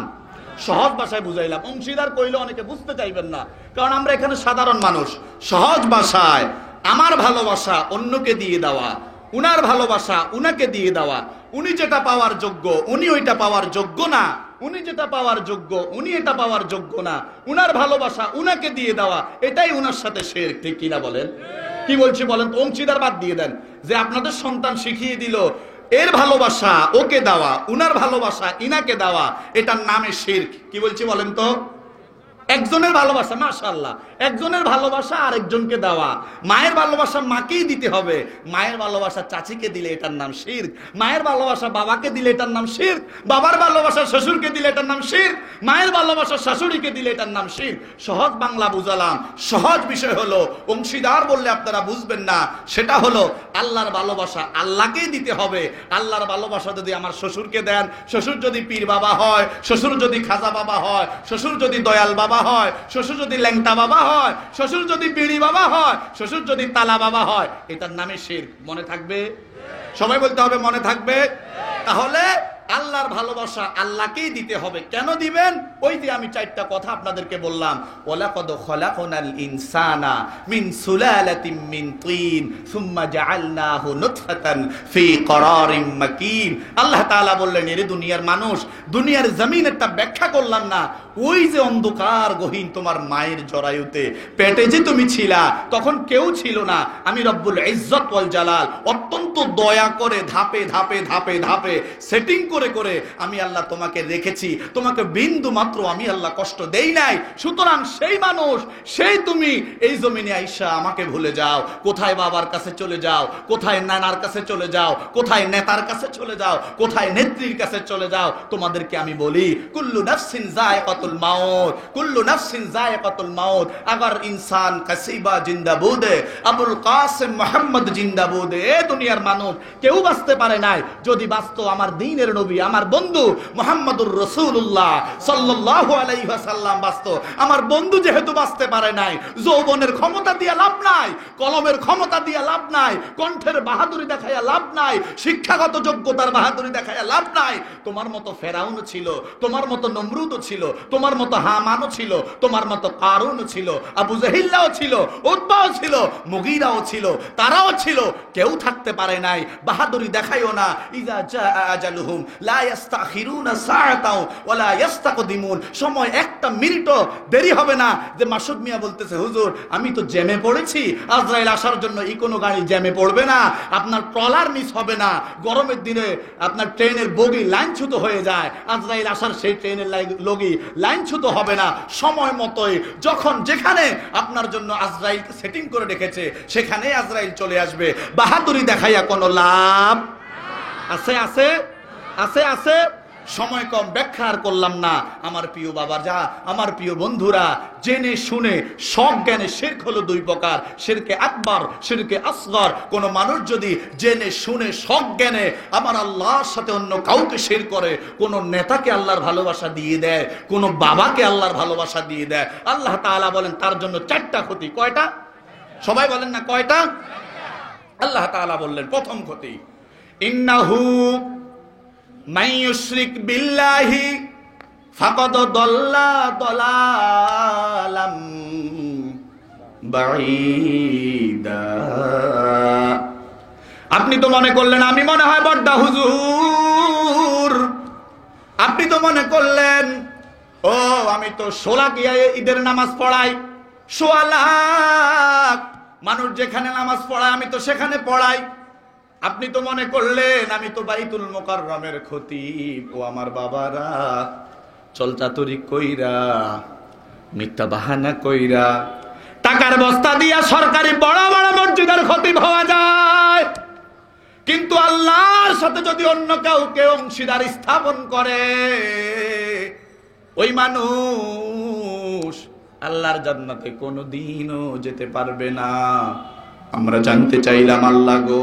সহজ ভাষায় বুঝাইলাম। অংশীদার কইলে অনেকে বুঝতে চাইবেন না, কারণ আমরা এখানে সাধারণ মানুষ। সহজ ভাষায় আমার ভালোবাসা অন্যকে দিয়ে দেওয়া, উনার ভালোবাসা উনাকে দিয়ে দেওয়া। উনি যেটা পাওয়ার যোগ্য উনি ওইটা পাওয়ার যোগ্য না, উনি যেটা পাওয়ার যোগ্য উনি এটা পাওয়ার যোগ্য না। উনার ভালোবাসা উনাকে দিয়ে দেওয়া, এটাই উনার সাথে শিরক। ঠিক কিনা বলেন? কি বলছি বলেন তো? অংশীদার বাদ দিয়ে দেন। যে আপনাদের সন্তান শিখিয়ে দিল এর ভালোবাসা ওকে দেওয়া, উনার ভালোবাসা ইনাকে দেওয়া, এটার নামে শিরক। কি বলছি বলেন তো? একজনের ভালোবাসা, মাশাআল্লাহ, একজনের ভালোবাসা আরেকজনকে দেওয়া। মায়ের ভালোবাসা মাকেই দিতে হবে, মায়ের ভালোবাসা চাচিকে দিলে এটার নাম শিরক। মায়ের ভালোবাসা বাবাকে দিলে এটার নাম শিরক। বাবার ভালোবাসা শ্বশুরকে দিলে এটার নাম শিরক। মায়ের ভালোবাসা শাশুড়িকে দিলে এটার নাম শিরক। সহজ বাংলা বুঝালাম। সহজ বিষয় হলো, অংশীদার বললে আপনারা বুঝবেন না। সেটা হলো আল্লাহর ভালোবাসা আল্লাহকেই দিতে হবে। আল্লাহর ভালোবাসা যদি আমার শ্বশুরকে দেন, শ্বশুর যদি পীর বাবা হয়, শ্বশুর যদি খাজা বাবা হয়, শ্বশুর যদি দয়াল বাবা হয়, শ্বশুর যদি ল্যাংটা বাবা হয়, শ্বশুর যদি বিড়ি বাবা হয়, শ্বশুর যদি তালা বাবা হয়, এটার নামে শিরক। মনে থাকবে? সবাই বলতে হবে মনে থাকবে। তাহলে আল্লাহর ভালোবাসা আল্লাহকেই দিতে হবে। কেন দিবেন? ওই যে আমি 4টা কথা আপনাদেরকে বললাম। ওয়ালাকাদ খলাকনাল ইনসানা মিন সুলালাতিন মিন তিন সুম্মা জাআলনাহু নুতফাতান ফি করারিম মাকিন। আল্লাহ তাআলা বললেন, এরে দুনিয়ার মানুষ, দুনিয়ার জমিনেরটা ব্যাখ্যা করলাম না? ওই যে অন্ধকার গহীন তোমার মায়ের জরায়ুতে, পেটে যে তুমি ছিলা, তখন কেউ ছিল না। আমি রব্বুল ইজ্জত ওয়াল জালাল অত্যন্ত দয়া করে ধাপে ধাপে ধাপে ধাপে সেটিং করে করে আমি আল্লাহ তোমাকে রেখেছি। তোমাকে বিন্দু মাত্র আমি আল্লাহ কষ্ট দেই নাই। সুতরাং সেই মানুষ, সেই তুমি এই জমিনে আইসা আমাকে ভুলে যাও। কোথায় বাবার কাছে চলে যাও, কোথায় নানার কাছে চলে যাও, কোথায় নেতার কাছে চলে যাও, কোথায় নেত্রীর কাছে চলে যাও। তোমাদেরকে আমি বলি, কুল্লু নাফসিন যায়কাতুল মাউত, কুল্লু নাফসিন যায়কাতুল মাউত। আগার ইনসান কাসিবা জিন্দা বুদে, আবুল কাসিম মুহাম্মদ জিন্দা বুদে। এ দুনিয়ার মানুষ, কেউ বাঁচতে পারে নাই। যদি বাঁচতো আমার দ্বীনের নবী, আমার বন্ধু মুহাম্মদুর রাসূলুল্লাহ সাল্লাল্লাহু আলাইহি ওয়াসাল্লাম বাঁচতো। আমার বন্ধু যেহেতু বাঁচতে পারে নাই, যৌবনের ক্ষমতা দিয়ে লাভ নাই, কলমের ক্ষমতা দিয়ে লাভ নাই, কণ্ঠের বাহাদুরি দেখাইয়া লাভ নাই, শিক্ষাগত যোগ্যতার বাহাদুরি দেখাইয়া লাভ নাই। তোমার মতো ফেরাউনও ছিল, তোমার মতো নমরুদও ছিল, তোমার মতো হামানও ছিল, তোমার মতো কারুনও ছিল, আবু জাহিল্লাও ছিল, উতবাও ছিল, মুগীরাও ছিল, তারাও ছিল। কেউ থাকতে পারে নাই। বাহাদুরি দেখাইও না। ইজা জাআ আজালুহুম লা ইস্তাখিরুনা সাআতাও ওয়ালা ইস্তাকদিমুন। সময় একটা মিনিটও দেরি হবে না। যে মাসুদ মিয়া বলতেছে, হুজুর আমি তো জ্যামে পড়েছি, আজরাইল আসার জন্য ইকোনো গাড়ি জ্যামে পড়বে না, আপনার ট্রলার মিস হবে না। গরমের দিনে আপনার ট্রেনের বগি লাইনচ্যুত হয়ে যায়, আজরাইল আসার সেই ট্রেনের লাইনচ্যুত হবে না। সময় মতোই যখন যেখানে আপনার জন্য আজরাইলকে সেটিং করে রেখেছে সেখানেই আজরাইল চলে আসবে। বাহাদুরি দেখাইয়া কোনো লাভ আছে? আছে আছে আছে। সময় কম, ব্যাখ্যা আর করলাম না। আমার প্রিয় বাবা যা, আমার প্রিয় বন্ধুরা, জেনে শুনে সজ্ঞানে শিরক হলো দুই প্রকার, শিরকে আকবার, শিরকে আসগর। কোন মানুষ যদি জেনে শুনে সজ্ঞানে আমার আল্লাহর সাথে অন্য কাউকে শিরক করে, কোন নেতাকে আল্লাহর ভালোবাসা দিয়ে দেয়, কোন বাবাকে আল্লাহর ভালোবাসা দিয়ে দেয়, আল্লাহ তাআলা বলেন তার জন্য 4টা ক্ষতি। কয়টা? সবাই বলেন না কয়টা? আল্লাহ তাআলা বললেন প্রথম ক্ষতি, ইন্নাহু মান ইউশরিক বিল্লাহি ফাকাদ দাল্লা দালালাম বাঈদা। আপনি তো মনে করলেন আমি মনে হয় বড়দা হুজুর, আপনি তো মনে করলেন ও আমি তো 16 গিয়ে ঈদের নামাজ পড়াই, 16 লাখ মানুষ যেখানে নামাজ পড়ায় আমি তো সেখানে পড়াই। আপনি তো মনে করলেন আমি তো বাইতুল মুকাররমের খতিব। ও আমার বাবারা, চলচাতুরি কইরা, মিথ্যা বাহানা কইরা, টাকার বস্তা দিয়া সরকারি বড় বড় মসজিদের খতিব হওয়া যায়, কিন্তু আল্লাহর সাথে যদি অন্য কাউকে অংশীদার স্থাপন করে ওই মানুষ আল্লাহর জান্নাতে কোনোদিনও যেতে পারবে না। আমরা জানতে চাইলাম আল্লাহ গো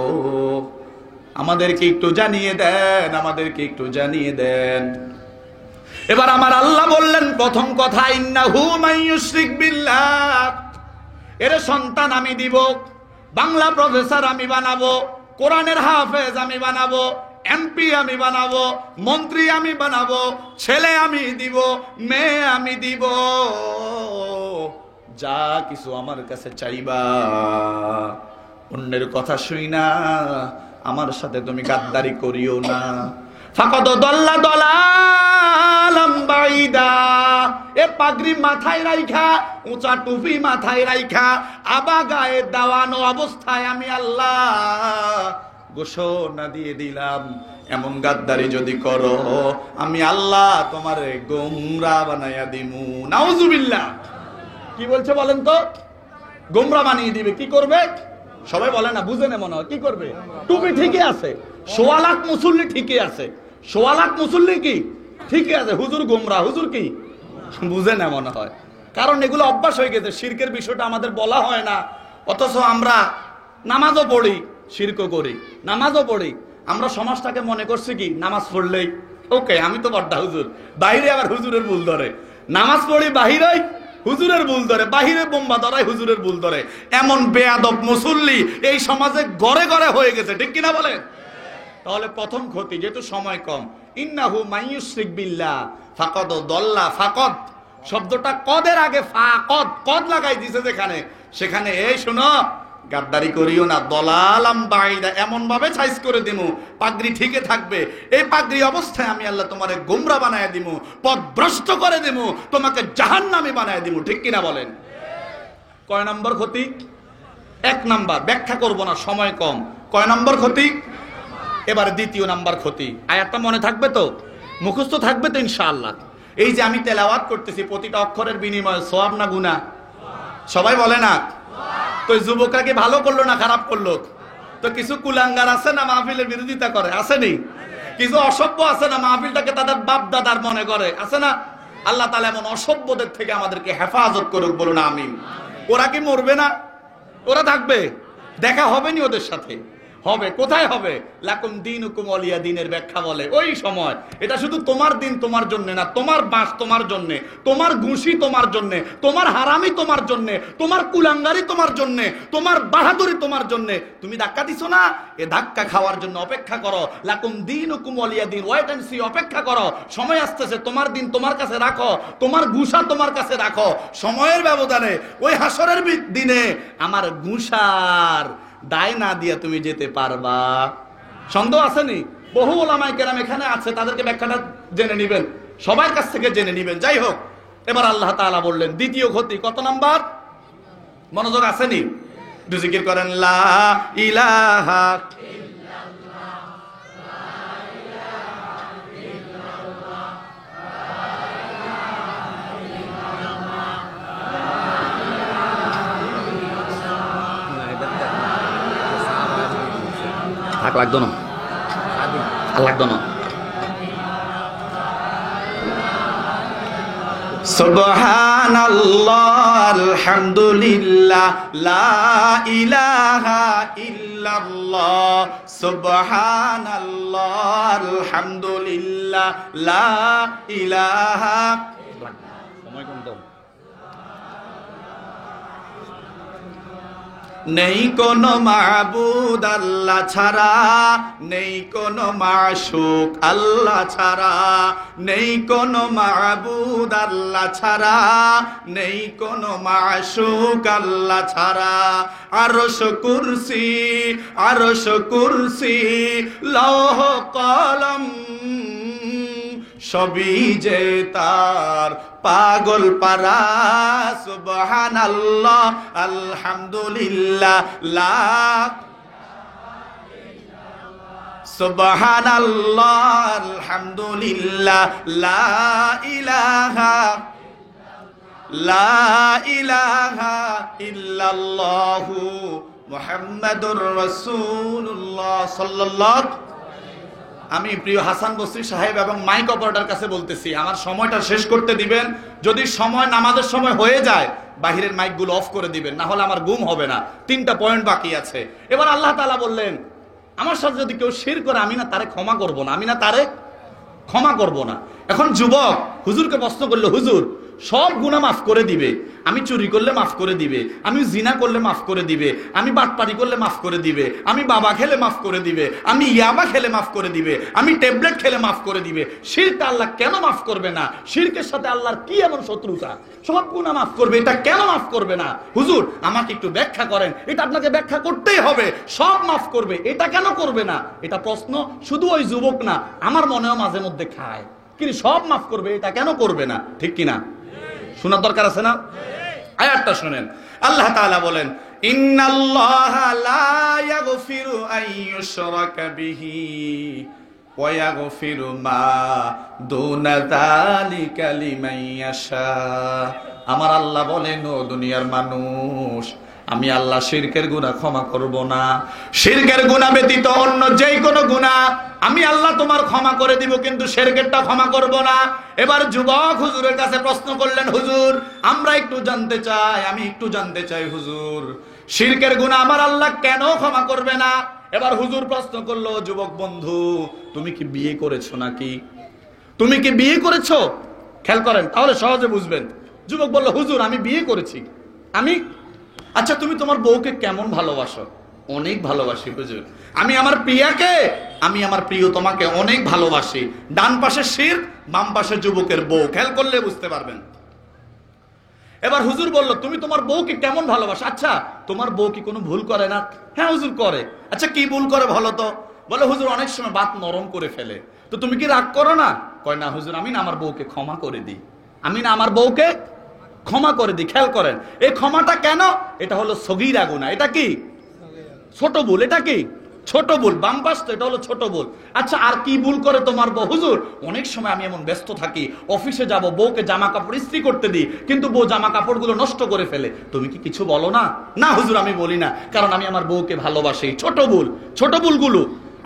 আমাদেরকে একটু জানিয়ে দেন, আমাদেরকে একটু জানিয়ে দেন। এবার আমার আল্লাহ বললেন প্রথম কথা, ইন্নাহু মান ইউশরিক বিল্লাহ, এর সন্তান আমি দিব, বাংলা প্রফেসর আমি বানাবো, কোরআনের হাফেজ আমি বানাবো, এমপি আমি বানাবো, মন্ত্রী আমি বানাবো, ছেলে আমি দিব, মেয়ে আমি দিব, যা কিছু আমার কাছে চাইবা। অন্যের কথা শুই না আমার সাথে তুমি গাদ্দারি করিও না। ফাকাদ দাল্লা দালালাম বাঈদা, এ পাগড়ি মাথায় রাইখা, উঁচা টুপি মাথায় রাইখা, আবা গায়ে দাওয়ানো অবস্থায় আমি আল্লাহ ঘোষণা দিয়ে দিলাম এমন গাদ্দারি যদি করো আমি আল্লাহ তোমারে গোমরা বানাইয়া দিমু। নাউজুবিল্লাহ। কি বলছে বলেন তো? গোমরা বানিয়ে দিবে। কি করবে? সবাই বলে না, বুঝে না মনে হয়। কি করবে? টুপি ঠিকই আছে, 16 লাখ মুসল্লি ঠিকই আছে, 16 লাখ মুসল্লি কি ঠিকই আছে, হুজুর গোমরা, হুজুর কি বুঝে না মনে হয়। কারণ এগুলো অভ্যাস হয়ে গেছে। শিরকের বিষয়টা আমাদের বলা হয় না, অথচ আমরা নামাজও পড়ি, শিরকও করি, নামাজও পড়ি। আমরা সমাজটাকে মনে করছি কি নামাজ পড়লেই ওকে আমি তো বড়দা হুজুর, বাইরে আবার হুজুরের ভুল ধরে। নামাজ পড়ি বাহিরে হুজুরের ভুল ধরে, বাহিরে বোম্বা ধরায় হুজুরের ভুল ধরে। এমন বেয়াদব মুসল্লি এই সমাজে ঘরে ঘরে হয়ে গেছে, ঠিক কিনা বলেন? তাহলে প্রথম ক্ষতি, যেহেতু সময় কম, ইন্নাহু মান ইউশরিক বিল্লাহ ফাকাদ দাল্লা। ফাকাদ শব্দটা কদের আগে ফাকাদ, কদ লাগাই দিয়েছে যেখানে, সেখানে এই শোনো গাদ্দারি করিও না, দলালাম বাঈদা, এমন ভাবে সাইজ করে দিমু পাগড়ি ঠিকই থাকবে। এই পাগড়ি অবস্থায় আমি আল্লাহ তোমারে গোমরা বানায় দিমু, পথভ্রষ্ট করে দিমু, তোমাকে জাহান্নামী বানায় দিমু, ঠিক কিনা বলেন? কয় নম্বর ক্ষতি? 1 নাম্বার, ব্যাখ্যা করব না, সময় কম। কয় নম্বর ক্ষতি? এবার দ্বিতীয় নাম্বার ক্ষতি। আয়াতটা মনে থাকবে তো? মুখস্থ থাকবে তো ইনশাআল্লাহ? এই যে আমি তেলাওয়াত করতেছি, প্রতিটা অক্ষরের বিনিময়ে সওয়াব না গুনাহ? সবাই বলে না? তো যুবকরা কি ভালো করলো না খারাপ করলো? তো কিছু কুলাঙ্গার আছে না মাহফিলের বিরোধিতা করে, আসেনি? কিছু অসভ্য আছে না মাহফিলটাকে তাদের বাপ দাদার মনে করে, আছে না? আল্লাহ তাআলা এমন অসভ্যদের থেকে আমাদেরকে হেফাজত করুক, বলুন আমিন। ওরা কি মরবে না? ওরা থাকবে, দেখা হবে নি ওদের সাথে? হবে। কোথায় হবে? লাকুম দীনুকুম ওয়ালিয়া দিনের ব্যাখ্যা বলে ওই সময়। এটা শুধু তোমার দিন তোমার জন্য না, তোমার বাস তোমার জন্য, তোমার ঘুষি তোমার জন্য, তোমার হারামি তোমার জন্য, তোমার কুলাঙ্গারি তোমার জন্য, তোমার বাহাদুরি তোমার জন্য। তুমি ধাক্কা দিছো না, এ ধাক্কা খাওয়ার জন্য অপেক্ষা করো। লাকুম দীনুকুম ওয়ালিয়া দিন, ওয়েট এন্ড সি, অপেক্ষা করো। সময় আসতেছে, তোমার দিন তোমার কাছে রাখো, তোমার ঘুষা তোমার কাছে রাখো। সময়ের ব্যবধানে ওই হাসরের দিনে আমার ঘুষার দায় না দিয়া তুমি যেতে পারবা। সন্দেহ আসেনি? বহু ওলামায়ে কেরাম এখানে আছে, তাদেরকে ব্যাখ্যাটা জেনে নেবেন, সবার কাছ থেকে জেনে নেবেন। যাই হোক, এবার আল্লাহ তাআলা বললেন দ্বিতীয় ক্ষতি। কত নাম্বার? মনোযোগ আসেনি? একটু জিকির করেন, লা ইলাহা ইল্লাল্লাহ, লা ইলাহা ইল্লাল্লাহ, লা ইলাহা লাগতো না, লাগতো না। সুবহানাল্লাহ আলহামদুলিল্লাহ লা ইলাহা ইল্লাল্লাহ, সুবহানাল্লাহ আলহামদুলিল্লাহ লা ইলাহা। সময় কম দাও। নেই কোনো মাবুদ আল্লাহ ছাড়া, নেই কোনো মাশুক আল্লাহ ছাড়া, নেই কোনো মাবুদ আল্লাহ ছাড়া, নেই কোনো মাশুক আল্লাহ ছাড়া। আরশ কুরসি, আরশ কুরসি, লৌহ কলম সবই যে তার পাগল পারা। সুবহানাল্লাহ আলহামদুলিল্লাহ লা, সুবহানাল্লাহ আলহামদুলিল্লাহ লা ইলাহা, লা ইলাহা ইল্লাল্লাহু মুহাম্মাদুর রাসূলুল্লাহ সাল্লাল্লাহু। আমি প্রিয় হাসান বসরি সাহেব এবং মাইক অপারেটর কাছে বলতেছি, আমার সময়টা শেষ করতে দিবেন। যদি সময় নামাজের সময় হয়ে যায় বাহিরের মাইকগুলো অফ করে দিবেন, না হলে আমার ঘুম হবে না। 3টা পয়েন্ট বাকি আছে। এবার আল্লাহ তাআলা বললেন, আমার সাথে যদি কেউ শিরক করে আমি না তারে ক্ষমা করব না, আমি না তারে ক্ষমা করব না। এখন যুবক হুজুরকে প্রশ্ন করলো, হুজুর সব গুনাহ মাফ করে দিবে, আমি চুরি করলে মাফ করে দিবে, আমি জিনা করলে মাফ করে দিবে, আমি বাটপারি করলে মাফ করে দিবে, আমি বাবা খেলে মাফ করে দিবে, আমি ইয়াবা খেলে মাফ করে দিবে, আমি ট্যাবলেট খেলে মাফ করে দিবে। শিরক আল্লাহ কেন মাফ করবে না? শিরকের সাথে আল্লাহর কি এমন শত্রুতা? সব গুনাহ মাফ করবে, এটা কেন মাফ করবে না? হুজুর আমাকে একটু ব্যাখ্যা করেন। এটা আপনাকে ব্যাখ্যা করতেই হবে, সব মাফ করবে, এটা কেন করবে না? এটা প্রশ্ন শুধু ওই যুবক না, আমার মনেও মাঝে মধ্যে খায়, কিন্তু সব মাফ করবে, এটা কেন করবে না? ঠিক কিনা? শোনার দরকার আছে না? আয়াতটা শুনেন। আল্লাহ তাআলা বলেন, ইন্নাল্লাহা লা ইয়াগফিরু আন ইউশরাকা বিহি ওয়া ইয়াগফিরু মা দুনা যালিকা লিমান ইয়াশা। আমার আল্লাহ বলেন, ও দুনিয়ার মানুষ, আমি আল্লাহ শিরকের গুনাহ ক্ষমা করব না। শিরকের গুনাহ ব্যতীত অন্য যেই কোনো গুনাহ আমি আল্লাহ তোমার ক্ষমা করে দিব, কিন্তু শিরকেরটা ক্ষমা করব না। এবার যুবক হুজুরের কাছে প্রশ্ন করলেন, হুজুর আমরা একটু জানতে চাই, আমি একটু জানতে চাই হুজুর, শিরকের গুনাহ আমার আল্লাহ কেন ক্ষমা করবে না? এবার হুজুর প্রশ্ন করলো, যুবক বন্ধু তুমি কি বিয়ে করেছো নাকি? তুমি কি বিয়ে করেছো? খেয়াল করেন, তাহলে সহজে বুঝবেন। যুবক বলল, হুজুর আমি বিয়ে করেছি। আমি, আচ্ছা তুমি তোমার বউকে কেমন ভালোবাসো? অনেক ভালোবাসি হুজুর। আমি আমার প্রিয়াকে, আমি আমার প্রিয় তোমাকে অনেক ভালোবাসি। ডান পাশে শিরক, বাম পাশে যুবকের বউ, খেয়াল করলে বুঝতে পারবেন। এবার হুজুর বলল, তুমি তোমার বউকে কেমন ভালোবাসো? আচ্ছা তোমার বউ কি কোনো ভুল করে না? হ্যাঁ হুজুর করে। আচ্ছা কি ভুল করে বলো তো? বলে হুজুর অনেক সময় বাত নরম করে ফেলে। তো তুমি কি রাগ করো না? কয় না হুজুর, আমি না আমার বউকে ক্ষমা করে দিই, আমি না আমার বউকে ক্ষমা করে দিই। খেয়াল করেন, এই ক্ষমাটা কেন? এটা হলো সগীরা গুনাহ। এটা কি? ছোট ভুল। এটা কি? ছোট ভুল। বাম পাশ তো, এটা হলো ছোট ভুল। আচ্ছা আর কি ভুল করে তোমার বউ? হুজুর অনেক সময় আমি এমন ব্যস্ত থাকি, অফিসে যাব, বউকে জামা কাপড় ইস্ত্রি করতে দিই, কিন্তু বউ জামা কাপড়গুলো নষ্ট করে ফেলে। তুমি কি কিছু বলো না? না হুজুর আমি বলি না, কারণ আমি আমার বউকে ভালোবাসি। ছোট ভুল, ছোট ভুলগুলো।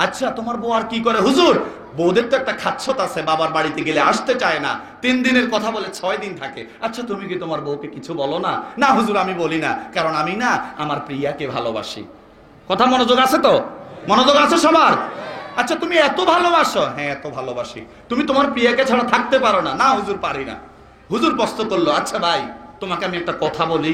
আচ্ছা তোমার বউ আর কি করে? হুজুর বউদের তো একটা খাচ্ছত আছে, বাবার বাড়িতে গেলে আসতে চায় না, 3 দিনের কথা বলে 6 দিন থাকে। আচ্ছা তুমি কি তোমার বউকে কিছু বলো না? না হুজুর আমি বলি না, কারণ আমি না আমার প্রিয়াকে ভালোবাসি। কথা মনোযোগ আছে তো? মনোযোগ আছে সবার? আচ্ছা তুমি এত ভালোবাসো? হ্যাঁ এত ভালোবাসি। তুমি তোমার প্রিয়াকে ছাড়া থাকতে পারো না? না হুজুর পারি না। হুজুর প্রশ্ন করলো, আচ্ছা ভাই তোমাকে আমি একটা কথা বলি,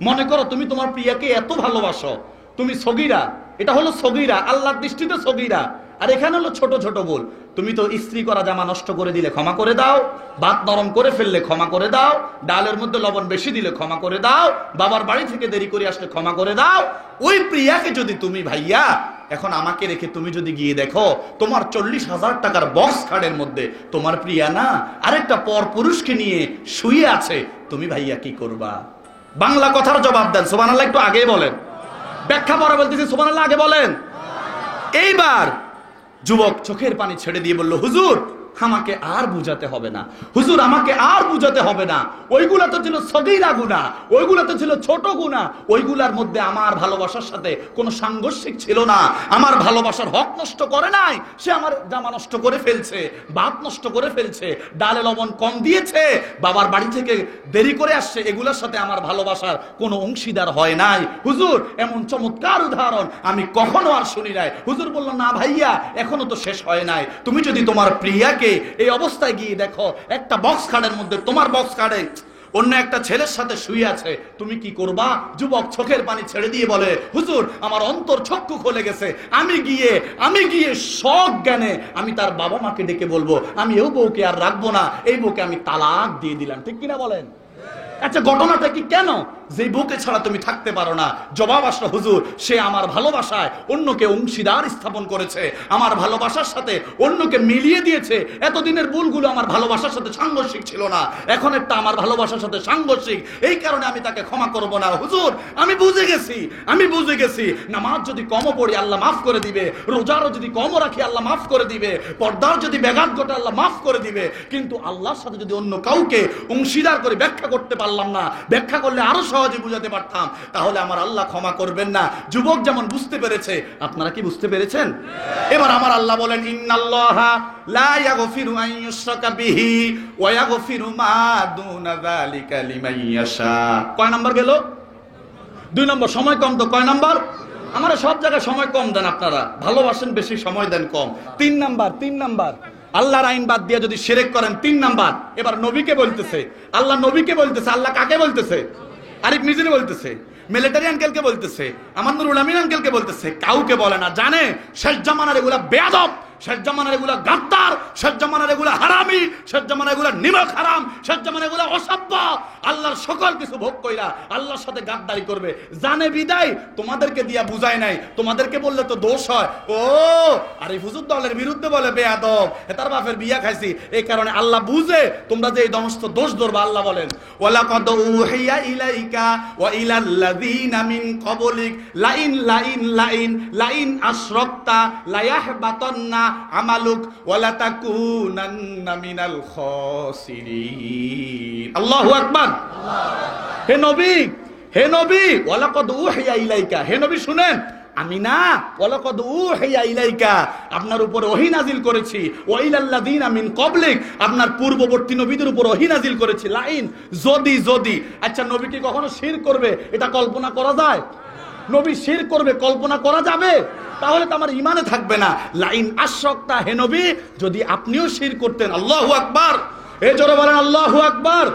মনে করো তুমি তোমার প্রিয়াকে এত ভালোবাসো, তুমি সগীরা, এটা হলো সগীরা, আল্লাহর দৃষ্টিতে সগীরা, আর এখানে হলো ছোট ছোট ভুল। তুমি তো ইস্ত্রি করা জামা নষ্ট করে দিলে ক্ষমা করে দাও, ভাত নরম করে ফেললে ক্ষমা করে দাও, ডালের মধ্যে লবণ বেশি দিলে ক্ষমা করে দাও, বাবার বাড়ি থেকে দেরি করে আসলে ক্ষমা করে দাও। ওই প্রিয়াকে যদি তুমি ভাইয়া এখন আমাকে রেখে তুমি যদি গিয়ে দেখো তোমার 40,000 টাকার বক্স খাটের মধ্যে তোমার প্রিয়া না আরেকটা পর পুরুষকে নিয়ে শুয়ে আছে, তুমি ভাইয়া কি করবা? বাংলা কথার জবাব দেন সুবহানাল্লাহ। একটু আগে বলেন, ব্যাখ্যা পরে বলতেছি, সুবহানাল্লাহ আগে বলেন। এইবার যুবক চোখের পানি ছেড়ে দিয়ে বলল, হুজুর আমাকে আর বুঝাতে হবে না, হুজুর আমাকে আর বুঝাতে হবে না, ওইগুলা তো ছিল সগীরা গুনাহ, ওইগুলা তো ছিল ছোট গুনাহ, ওইগুলার মধ্যে আমার ভালোবাসার সাথে কোনো সাংঘর্ষিক ছিল না, আমার ভালোবাসার হক নষ্ট করে নাই, সে আমার জামা নষ্ট করে ফেলছে, ভাত নষ্ট করে ফেলছে, ডালে লবণ কম দিয়েছে, বাবার বাড়ি থেকে দেরি করে আসছে, এগুলোর সাথে আমার ভালোবাসার কোনো অংশীদার হয় নাই। হুজুর এমন চমৎকার উদাহরণ আমি কখনো আর শুনি নাই। হুজুর বলল, না ভাইয়া এখনো তো শেষ হয় নাই, তুমি যদি তোমার প্রিয়াকে এই অবস্থায় গিয়ে দেখো একটা বক্স খাটের মধ্যে, তোমার বক্স খাটে অন্য একটা ছেলের সাথে শুয়ে আছে, তুমি কি করবা? যুবক চোখের পানি ছেড়ে দিয়ে বলে, হুজুর আমার অন্তর চক্ষু খুলে গেছে, আমি গিয়ে সজ্ঞানে আমি তার বাবা মাকে ডেকে বলবো, আমি এই বউকে আর রাখবো না, এই বউকে আমি তালাক দিয়ে দিলাম। ঠিক কিনা বলেন? আচ্ছা ঘটনাটা কি? কেন? যে বউকে ছাড়া তুমি থাকতে পারো না। জবাব আসলো, হুজুর সে আমার ভালোবাসায় অন্যকে অংশীদার স্থাপন করেছে, আমার ভালোবাসার সাথে অন্যকে মিলিয়ে দিয়েছে। এতদিনের ভুলগুলো আমার ভালোবাসার সাথে সাংঘর্ষিক ছিল না, এখন একটা আমার ভালোবাসার সাথে সাংঘর্ষিক, এই কারণে আমি তাকে ক্ষমা করব না। হুজুর আমি বুঝে গেছি, নামাজ যদি কমও পড়ি আল্লাহ মাফ করে দিবে, রোজারও যদি কমও রাখি আল্লাহ মাফ করে দিবে, পর্দার যদি ব্যাঘাত ঘটে আল্লাহ মাফ করে দিবে, কিন্তু আল্লাহর সাথে যদি অন্য কাউকে অংশীদার করে ব্যাখ্যা করতে পারলাম না, ব্যাখ্যা করলে আরো সহজে বুঝাতে পারতাম, তাহলে আমার আল্লাহ ক্ষমা করবেন না। যুবক যেমন বুঝতে পেরেছে, আপনারা কি বুঝতে পেরেছেন? এবার আমার আল্লাহ বলেন, ইন্নাল্লাহা লা ইয়াগফিরু আন ইউশরাকা বিহি ওয়া ইয়াগফিরু মা দুনা যালিকা লিমান ইয়াশা। কয় নাম্বার গেল? 2 নম্বর। সময় কম তো, কয় নাম্বার? আমরা সব জায়গায় সময় কম দেন, আপনারা ভালোবাসেন বেশি, সময় দেন কম। 3 নাম্বার আল্লাহর আইন বাদ দিয়ে যদি শিরক করেন, 3 নাম্বার। এবার নবীকে বলতেছে, আল্লাহ নবীকে বলতেছে, আল্লাহ কাকে বলতেছে? আরিফ মিজিরে বলতেছে, মিলিটারি আঙ্কেলকে বলতেছে, আমার নুরুল আমিন আঙ্কেলকে বলতেছে, কাউকে বলে না। জানে শেষ জামানার এগুলা বেয়াদব, শেষ জামানার এগুলা গাদ্দার, শেষ জামানার এগুলা হারামি, শেষ জামানার এগুলা নিমক হারাম, শেষ জামানার এগুলা অসভ্য, আল্লাহর সকল কিছু ভোগ কইরা আল্লাহর সাথে গাদ্দারি করবে। জানে বিদায় তোমাদেরকে দিয়া বুঝায় নাই, তোমাদেরকে বললে তো দোষ হয়। ও আরে হুজুর দলের বিরুদ্ধে বলে বেয়াদব, তার বাপের বিয়া খাইছি, এই কারণে আল্লাহ বুঝে তোমরা যে এই সমস্ত দোষ ধরবা। আল্লাহ বলেন, ওয়ালাকাদ উহিয়া ইলাইকা ওয়া ইলাল্লাযিনা মিন ক্বাবলিক লাইন আশরাকতা লায়াহবাতান্না আমালুক ওয়ালা তাকুনান্না মিনাল খাসিরিন। আল্লাহু আকবার। হে নবী ওয়ালাকাদ উহিয়া ইলাইকা, হে নবী শুনেন, আমি না ওয়ালাকাদ উহিয়া ইলাইকা আপনার উপর ওহী নাজিল করেছি, ওয়া ইলাল্লাযিনা মিন ক্বাবলিক আপনার পূর্ববর্তী নবীদের উপর ওহী নাজিল করেছি। লাইন যদি। আচ্ছা নবী কি কখনো শিরক করবে এটা কল্পনা করা যায়? নবী শিরক করবে কল্পনা করা যাবে? তাহলে তো আমার ঈমানে থাকবে না। লাইন আশরাকতা, হে নবী যদি আপনিও শিরক করতেন, আল্লাহু আকবার, এই জোরে বলেন আল্লাহু আকবার।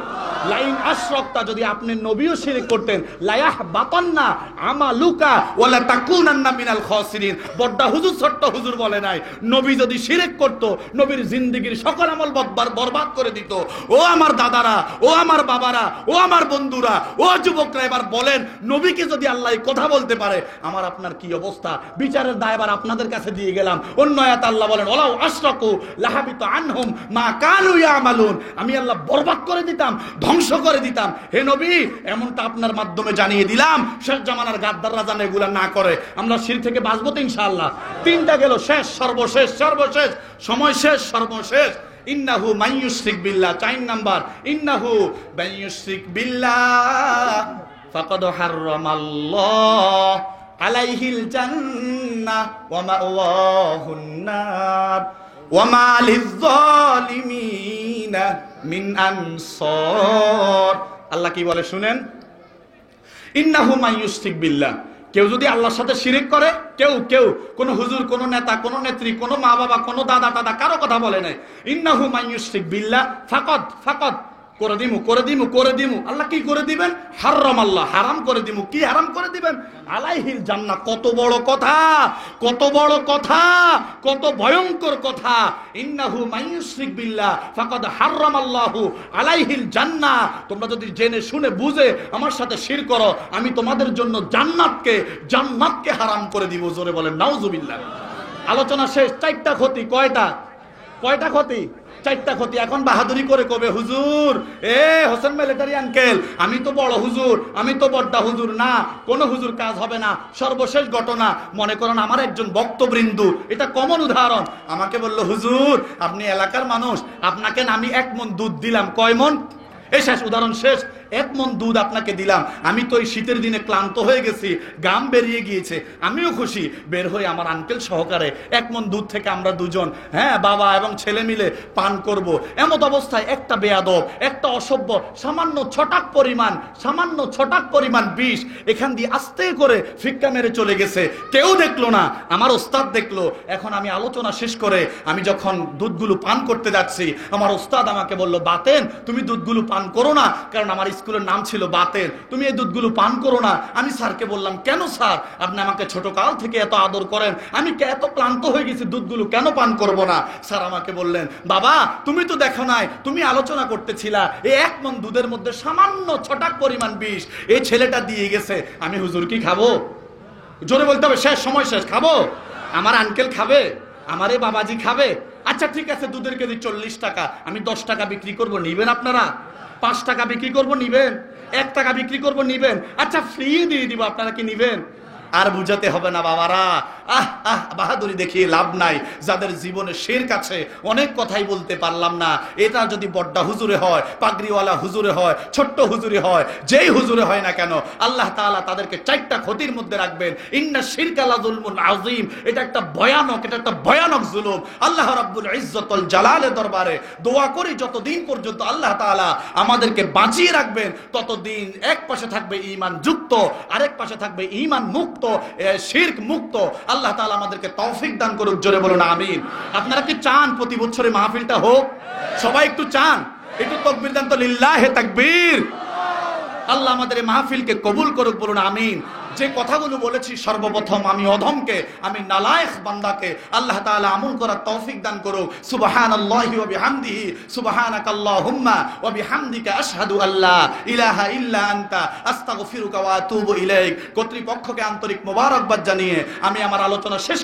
লাইন আশরাকতা যদি আপনি নবীও শিরক করতেন, লায়াহবাতান্না আমালুকা ওয়ালা তাকুনান্না মিনাল খাসিরিন। বড়দা হুজুর ছোট্ট হুজুর বলে নাই, নবী যদি শিরক করত নবীর জিন্দেগীর সকল আমল বরবাদ করে দিত। ও আমার দাদারা, ও আমার বাবারা, ও আমার বন্ধুরা, ও যুবকরা, এবার বলেন নবীকে যদি আল্লাহ কথা বলতে পারে আমার আপনার কি অবস্থা? বিচারের দায়ভার আপনাদের কাছে দিয়ে গেলাম। অন্য আয়াত আল্লাহ বলেন, ওয়ালাউ আশরাকু লাহাবিতা আনহুম মা কানু ইয়ামালুন, আমি আল্লাহ বরবাদ করে দিতাম, ধ্বংস করে দিতাম। হে নবী এমনটা আপনার মাধ্যমে জানিয়ে দিলাম, শেষ জামানার গাদ্দাররা যেন এগুলা না করে। আমরা শিরক থেকে বাঁচবো তো ইনশাআল্লাহ। 3টা গেল, শেষ সর্বশেষ, সময় শেষ, সর্বশেষ। ইন্নাহু মাইয়ুশরিক বিল্লাহ, 4 নাম্বার, ইন্নাহু মাইয়ুশরিক বিল্লাহ ফাকাদ হারামাল্লাহ আলাইহিল জান্নাহ ওয়া মাওয়াহুন নার ওয়া মা লিয-যালিমিনা মিন আনসার। আল্লাহ কি বলে শুনেন, ইন্নাহু মাইয়ুশরিক বিল্লাহ, কেউ যদি আল্লাহর সাথে শিরক করে, কেউ কোন হুজুর, কোন নেতা, কোন নেত্রী, কোন মা বাবা, কোন দাদা টাদা কারো কথা বলে নাই। ইন্নাহু মাইয়ুশরিক বিল্লাহ ফাকাদ করে দিমু। আল্লাহ কি করে দিবেন? হারাম, আল্লাহ হারাম করে দিমু। কি হারাম করে দিবেন? আলাইহিল জান্নাহ। কত বড় কথা, কত ভয়ঙ্কর কথা। ইন্নাহু মাইয়ুশরিক বিল্লাহ ফাকাদ হারামাল্লাহু আলাইহিল জান্নাহ। তোমরা যদি জেনে শুনে বুঝে আমার সাথে শিরক করো, আমি তোমাদের জন্য জান্নাতকে হারাম করে দিব। জোরে বলেন নাউজুবিল্লাহ। আলোচনা শেষ। 4টা ক্ষতি। কয়টা ক্ষতি? চারটা ক্ষতি। এখন বাহাদুরি করে কবে হুজুর, হোসেন মিলিটারি আঙ্কেল, আমি তো বড় হুজুর, আমি তো বড়টা হুজুর। না, কোন হুজুর কাজ হবে না। সর্বশেষ ঘটনা মনে করেন আমার একজন বক্তবৃন্দু, এটা কমন উদাহরণ, আমাকে বলল হুজুর আপনি এলাকার মানুষ, আপনাকে আমি 1 মণ দুধ দিলাম। কয় মণ? এই শেষ, উদাহরণ শেষ। 1 মণ দুধ আপনাকে দিলাম। আমি তো এই শীতের দিনে ক্লান্ত হয়ে গেছি, গাম বেরিয়ে গিয়েছে, আমিও খুশি। বের হয়ে আমার আঙ্কেল সহকারে 1 মণ দুধ থেকে আমরা দুজন, বাবা এবং ছেলে মিলে পান করব। এমত অবস্থায় একটা বেয়াদব, একটা অসভ্য, সামান্য ছটাক পরিমাণ বিষ এখান দিয়ে আস্তে করে ফিক্কা মেরে চলে গেছে। কেউ দেখলো না, আমার ওস্তাদ দেখলো। এখন আমি আলোচনা শেষ করে আমি যখন দুধগুলো পান করতে যাচ্ছি, আমার ওস্তাদ আমাকে বলল, বাতেন তুমি দুধগুলো পান করো না, কারণ আমার স্কুলের নাম ছিল বাতেন, তুমি এই দুধগুলো পান করো না। আমি স্যারকে বললাম, কেন স্যার, আপনি আমাকে ছোট কাল থেকে এত আদর করেন, আমি এত ক্লান্ত হয়ে গেছি, দুধগুলো কেন পান করব না? স্যার আমাকে বললেন, বাবা তুমি তো দেখো নাই, তুমি আলোচনা করতেছিলা এই 1 মণ দুধের মধ্যে সামান্য ছটাক পরিমাণ বিষ এই ছেলেটা দিয়ে গেছে। আমি হুজুর কি খাবো? জোরে বলতে হবে, শেষ, সময় শেষ। খাবো? আমার আঙ্কেল খাবে? আমার এই বাবাজি খাবে? আচ্ছা ঠিক আছে, দুধের কেজি 40 টাকা, আমি 10 টাকা বিক্রি করব, নিবেন আপনারা? 5 টাকা বিক্রি করব, নিবেন? 1 টাকা বিক্রি করব, নিবেন? আচ্ছা ফ্রি দিয়ে দিব, আপনারা কি নিবেন? আর বুঝাতে হবে না বাবারা, বাহাদুরি দেখিয়ে লাভ নাই। যাদের জীবনে শের কাছে অনেক কথাই বলতে পারলাম না, এটা যদি বড্ডা হুজুরে হয়, পাগড়িওয়ালা হুজুরে হয়, ছোট্ট হুজুরে হয়, যেই হুজুরে হয় না কেন, আল্লাহ তাআলা তাদেরকে 4টা ক্ষতির মধ্যে রাখবেন। ইন্না শিরকা লাযুলমুন আযীম, এটা একটা ভয়ানক জুলুম। আল্লাহ রাব্বুল ইজ্জতুল জালালের দরবারে দোয়া করি, যতদিন পর্যন্ত আল্লাহ তাআলা আমাদেরকে বাঁচিয়ে রাখবেন, ততদিন এক পাশে থাকবে ঈমান যুক্ত, আরেক পাশে থাকবে ঈমান মুক্ত, শিরক মুক্ত। আল্লাহ তাআলা আমাদেরকে তৌফিক দান করুক, জোরে বলুন আমিন। আপনারা কি চান প্রতি বছরে মাহফিলটা হোক? সবাই একটু চান? একটু তাকবীর দেন তো, লিল্লাহে তাকবীর। আল্লাহ আমাদের এই মাহফিলকে কবুল করুক, বলুন আমিন। যে কথাগুলো বলেছি, সর্বপ্রথম আমি অধমকে, আমি নালায়েক বান্দাকে আল্লাহ তাআলা আমল করার তৌফিক দান করুক। সুবহানাল্লাহি ওয়া বিহামদিহি, সুবহানাকাল্লাহুম্মা ওয়া বিহামদিকা আশহাদু আল্লা ইলাহা ইল্লা আনতা আস্তাগফিরুকা ওয়া আতুবু ইলাইক। কর্তৃপক্ষকে আন্তরিক মোবারকবাদ জানিয়ে আমি আমার আলোচনা শেষ